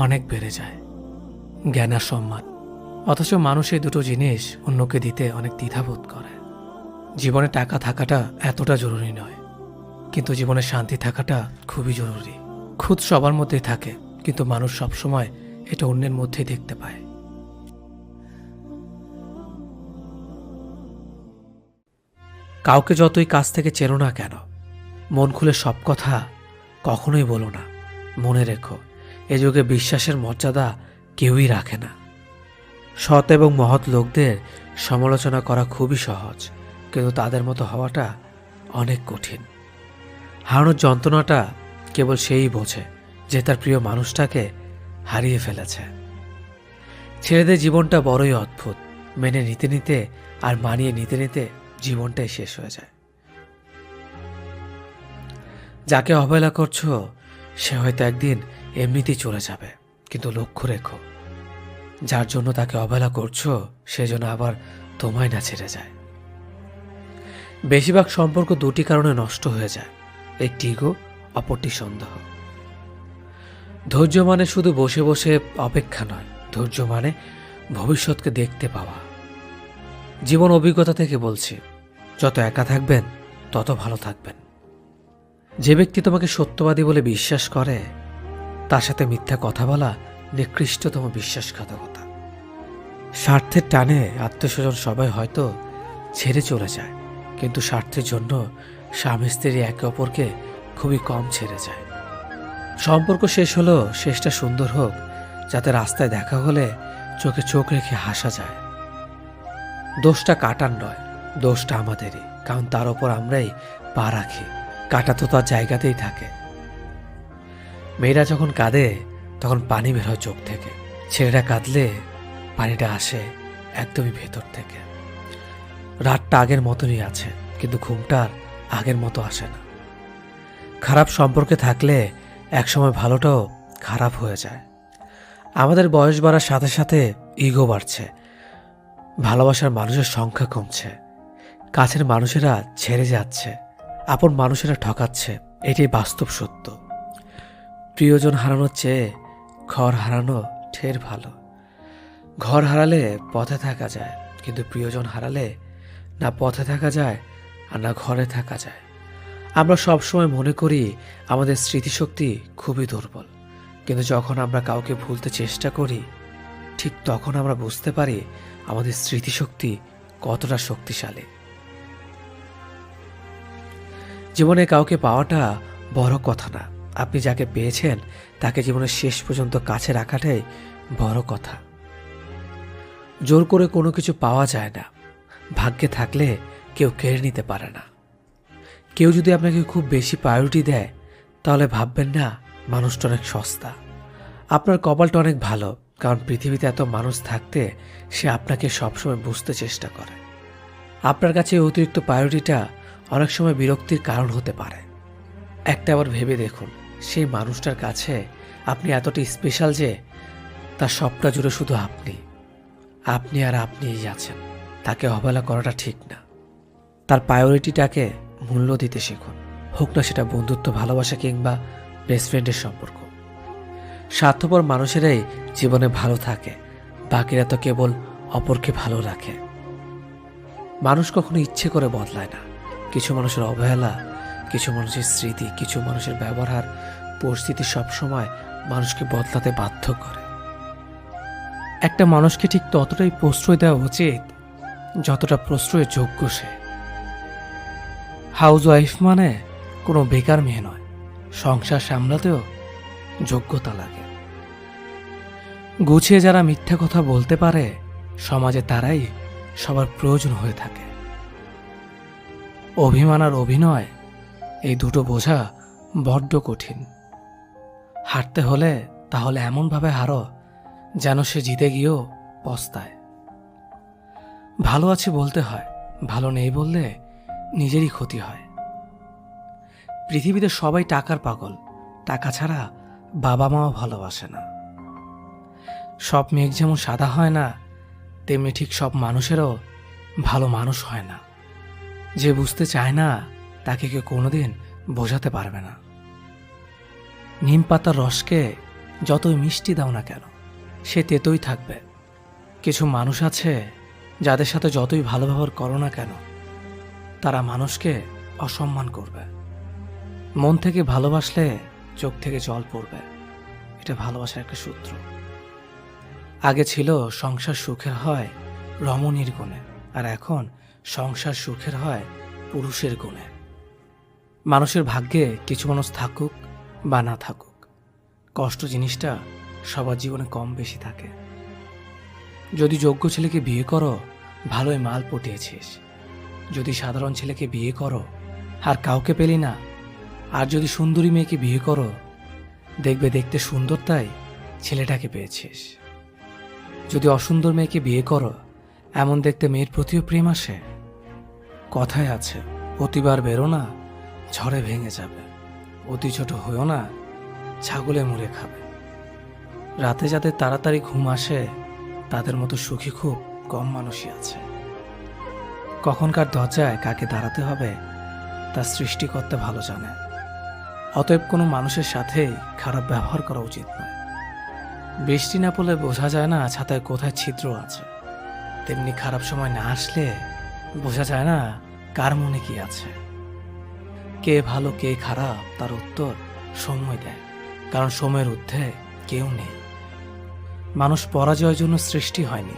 S1: অনেক বেড়ে যায়, জ্ঞান আর সম্মান। অথচ মানুষ এই দুটো জিনিস অন্যকে দিতে অনেক দ্বিধাবোধ করে। জীবনে টাকা থাকাটা এতটা জরুরি নয়, কিন্তু জীবনে শান্তি থাকাটা খুবই জরুরি। খুদ সবার মধ্যেই থাকে, কিন্তু মানুষ সবসময় এটা অন্যের মধ্যেই দেখতে পায়। কাউকে যতই কাছ থেকে চেনো না কেন, মন খুলে সব কথা কখনোই বলো না। মনে রেখো, এ যুগে বিশ্বাসের মর্যাদা কেউই রাখে না। সৎ এবং মহৎ লোকদের সমালোচনা করা খুবই সহজ, কিন্তু তাদের মতো হওয়াটা অনেক কঠিন। হারানোর যন্ত্রণাটা কেবল সেই বোঝে যে তার প্রিয় মানুষটাকে হারিয়ে ফেলেছে। ছেলেদের জীবনটা বড়ই অদ্ভুত। মেনে নিতে নিতে আর মানিয়ে নিতে নিতে জীবনটাই শেষ হয়ে যায়। যাকে অবহেলা করছো সে হয়তো একদিন এমনিতেই চলে যাবে, কিন্তু লক্ষ্য রেখো যার জন্য তাকে অবহেলা করছো সে যেন আবার তোমায় না ছেড়ে যায়। বেশিরভাগ সম্পর্ক দুটি কারণে নষ্ট হয়ে যায়, একটি ইগো, অপরটি সন্দেহ। ধৈর্য মানে শুধু বসে বসে অপেক্ষা নয়, ধৈর্য মানে ভবিষ্যৎকে দেখতে পাওয়া। জীবন অভিজ্ঞতা থেকে বলছি, যত একা থাকবেন তত ভালো থাকবেন। যে ব্যক্তি তোমাকে সত্যবাদী বলে বিশ্বাস করে তার সাথে মিথ্যা কথা বলা নিকৃষ্টতম বিশ্বাসঘাতকতা। স্বার্থের টানে আত্মীয়স্বজন সবাই হয়তো ছেড়ে চলে যায়, কিন্তু স্বার্থের জন্য স্বামী স্ত্রী একে অপরকে খুবই কম ছেড়ে যায়। সম্পর্ক শেষ হলো শেষটা সুন্দর হোক, যাতে রাস্তায় দেখা হলে চোখে চোখ রেখে হাসা যায়। দোষটা কাটার নয়, দোষটা আমাদেরই, কারণ তার ওপর আমরাই পা রাখি। কাটা তো তার জায়গাতেই থাকে। মেয়েরা যখন কাঁদে তখন পানি বের হয় চোখ থেকে, ছেলেরা কাঁদলে পানিটা আসে একদমই ভেতর থেকে। রাতটা আগের মতনই আছে, কিন্তু ঘুমটার আগের মতো আসে না। খারাপ সম্পর্কে থাকলে একসময় ভালোটাও খারাপ হয়ে যায়। আমাদের বয়স বাড়ার সাথে সাথে ইগো বাড়ছে, ভালোবাসার মানুষের সংখ্যা কমছে, কাছের মানুষেরা ছেড়ে যাচ্ছে, আপন মানুষেরা ঠকাচ্ছে। এটাই বাস্তব সত্য। প্রিয়জন হারানোর চেয়ে ঘর হারানো ঢের ভালো। ঘর হারালে পথে থাকা যায়, কিন্তু প্রিয়জন হারালে না পথে থাকা যায় আর না ঘরে থাকা যায়। আমরা সবসময় মনে করি আমাদের স্মৃতিশক্তি খুবই দুর্বল, কিন্তু যখন আমরা কাউকে ভুলতে চেষ্টা করি ঠিক তখন আমরা বুঝতে পারি আমাদের স্মৃতিশক্তি কতটা শক্তিশালী। জীবনে কাউকে পাওয়াটা বড় কথা না, আপনি যাকে পেয়েছেন তাকে জীবনের শেষ পর্যন্ত কাছে রাখাটাই বড় কথা। জোর করে কোনো কিছু পাওয়া যায় না, ভাগ্যে থাকলে কেউ কেড়ে নিতে পারে না। কেউ যদি আপনাকে খুব বেশি প্রায়োরিটি দেয় তাহলে ভাববেন না মানুষটা অনেক সস্তা। আপনার কপালটা অনেক ভালো, কারণ পৃথিবীতে এত মানুষ থাকতে সে আপনাকে সবসময় বুঝতে চেষ্টা করে। আপনার কাছে অতিরিক্ত প্রায়োরিটিটা অনেক সময় বিরক্তির কারণ হতে পারে। একটা আবার ভেবে দেখুন, সেই মানুষটার কাছে আপনি এতটা স্পেশাল যে তার সবটা জুড়ে শুধু আপনি আর আপনিই আছেন। তাকে অবহেলা করাটা ঠিক না। তার প্রায়োরিটিটাকে মূল্য দিতে শিখুন, হোক না সেটা বন্ধুত্ব, ভালোবাসা কিংবা বেস্ট ফ্রেন্ডের সম্পর্ক। স্বার্থপর মানুষেরাই জীবনে ভালো থাকে, বাকিরা তো কেবল অপরকে ভালো রাখে। মানুষ কখনো ইচ্ছে করে বদলায় না। কিছু মানুষের অবহেলা, কিছু মানুষের স্মৃতি, কিছু মানুষের ব্যবহার, পরিস্থিতি সবসময় মানুষকে বদলাতে বাধ্য করে। একটা মানুষকে ঠিক ততটাই প্রশ্রয় দেওয়া উচিত যতটা প্রশ্রয়ের যোগ্য সে। হাউস ওয়াইফ মানে কোনো বেকার মেয়ে নয়, সংসার সামলাতেও যোগ্যতা লাগে। গুছিয়ে যারা মিথ্যা কথা বলতে পারে সমাজে তারাই সবার প্রয়োজন হয়ে থাকে। অভিমান আর অভিনয় এই দুটো বোঝা বড্ড কঠিন। হারতে হলে তাহলে এমনভাবে হারো যেন সে জিতে গিয়েও পস্তায়। ভালো আছি বলতে হয়, ভালো নেই বললে নিজেরই ক্ষতি হয়। পৃথিবীতে সবাই টাকার পাগল, টাকা ছাড়া বাবা মাও ভালোবাসে না। সব মেঘ যেমন সাদা হয় না, তেমনি ঠিক সব মানুষেরও ভালো মানুষ হয় না। যে বুঝতে চায় না তাকে কেউ কোনোদিন বোঝাতে পারবে না। নিম পাতার রসকে যতই মিষ্টি দাও না কেন সে তেতোই থাকবে। কিছু মানুষ আছে যাদের সাথে যতই ভালো ব্যবহার করো না কেন তারা মানুষকে অসম্মান করবে। মন থেকে ভালোবাসলে চোখ থেকে জল পড়বে, এটা ভালোবাসার একটা সূত্র। আগে ছিল সংসার সুখের হয় রমণীর গুণে, আর এখন সংসার সুখের হয় পুরুষের গুণে। মানুষের ভাগ্যে কিছু মানুষ থাকুক বা না থাকুক, কষ্ট জিনিসটা সবার জীবনে কম বেশি থাকে। যদি যোগ্য ছেলেকে বিয়ে করো ভালোই মাল পটিয়েছিস, যদি সাধারণ ছেলেকে বিয়ে করো আর কাউকে পেলি না আর যদি সুন্দরী মেয়েকে বিয়ে করো, দেখবে দেখতে সুন্দর তাই ছেলেটাকে পেয়েছিস। যদি অসুন্দর মেয়েকে বিয়ে করো, এমন দেখতে মেয়ের প্রতিও প্রেম আসে। কথায় আছে, প্রতিবার বেরো না, ঝড়ে ভেঙে যাবে। অতি ছোট হয়েও না, ছাগলে মুড়ে খাবে। রাতে যাদের তাড়াতাড়ি ঘুম আসে, তাদের মতো সুখী খুব কম মানুষই আছে। কখনকার দরজায় কাকে দাঁড়াতে হবে তা সৃষ্টিকর্তা ভালো জানে। অতএব কোনো মানুষের সাথে খারাপ ব্যবহার করা উচিত নয়। বৃষ্টি না পড়লে বোঝা যায় না ছাতায় কোথায় ছিদ্র আছে, তেমনি খারাপ সময় না আসলে বোঝা যায় না কার মনে কি আছে। কে ভালো কে খারাপ তার উত্তর সময় দেয়, কারণ সময়ের ঊর্ধ্বে কেউ নেই। মানুষ পরাজয়ের জন্য সৃষ্টি হয়নি,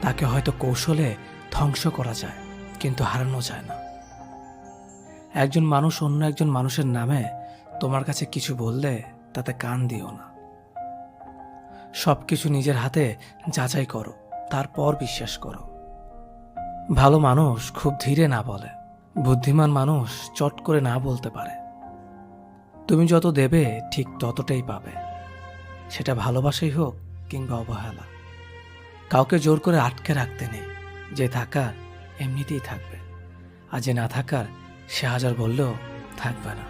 S1: তাকে হয়তো কৌশলে ধ্বংস করা যায়, কিন্তু হারানো যায় না। একজন মানুষ অন্য একজন মানুষের নামে তোমার কাছে কিছু বললে তাতে কান দিও না। সবকিছু নিজের হাতে যাচাই করো, তারপর বিশ্বাস করো। ভালো মানুষ খুব ধীরে না বলে, বুদ্ধিমান মানুষ চট করে না বলতে পারে। তুমি যত দেবে ঠিক ততটাই পাবে, সেটা ভালোবাসাই হোক কিংবা অবহেলা। কাউকে জোর করে আটকে রাখতে নেই, যে থাকার এমনিতেই থাকবে, আর যে না থাকার সে হাজার বললেও থাকবে না।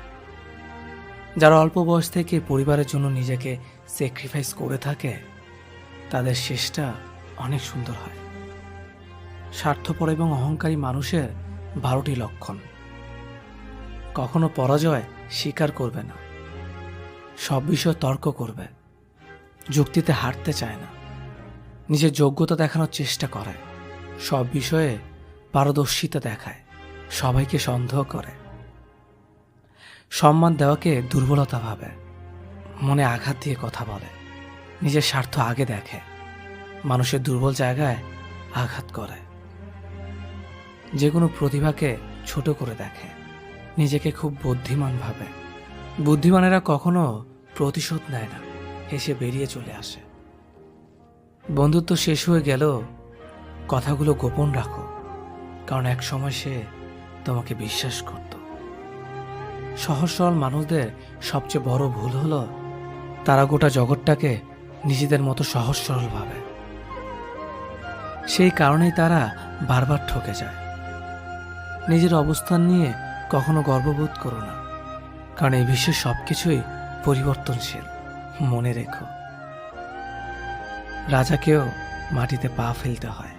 S1: যারা অল্প বয়স থেকে পরিবারের জন্য নিজেকে স্যাক্রিফাইস করে থাকে, তাদের শেষটা অনেক সুন্দর হয়। স্বার্থপর এবং অহংকারী মানুষের 12টি লক্ষণ। কখনো পরাজয় স্বীকার করবে না, সব বিষয় তর্ক করবে, যুক্তিতে হারতে চায় না, নিজের যোগ্যতা দেখানোর চেষ্টা করে, সব বিষয়ে পারদর্শিতা দেখায়, সবাইকে সন্দেহ করে, সম্মান দেওয়াকে দুর্বলতা ভাবে, মনে আঘাত দিয়ে কথা বলে, নিজের স্বার্থ আগে দেখে, মানুষের দুর্বল জায়গায় আঘাত করে, যে কোনো প্রতিভাকে ছোট করে দেখে, নিজেকে খুব বুদ্ধিমান ভাবে। বুদ্ধিমানেরা কখনো প্রতিশোধ নেয় না, হেসে বেরিয়ে চলে আসে। বন্ধুত্ব শেষ হয়ে গেল, কথাগুলো গোপন রাখো, কারণ এক সময় সে তোমাকে বিশ্বাস করত। সহজ সরল মানুষদের সবচেয়ে বড় ভুল হলো তারা গোটা জগৎটাকে নিজেদের মতো সহজ সরল ভাবে। সেই কারণেই তারা বারবার ঠকে যায়। নিজের অবস্থান নিয়ে কখনো গর্ববোধ করো না, কারণ এই বিশ্বের সবকিছুই পরিবর্তনশীল। মনে রেখো, রাজাকেও মাটিতে পা ফেলতে হয়।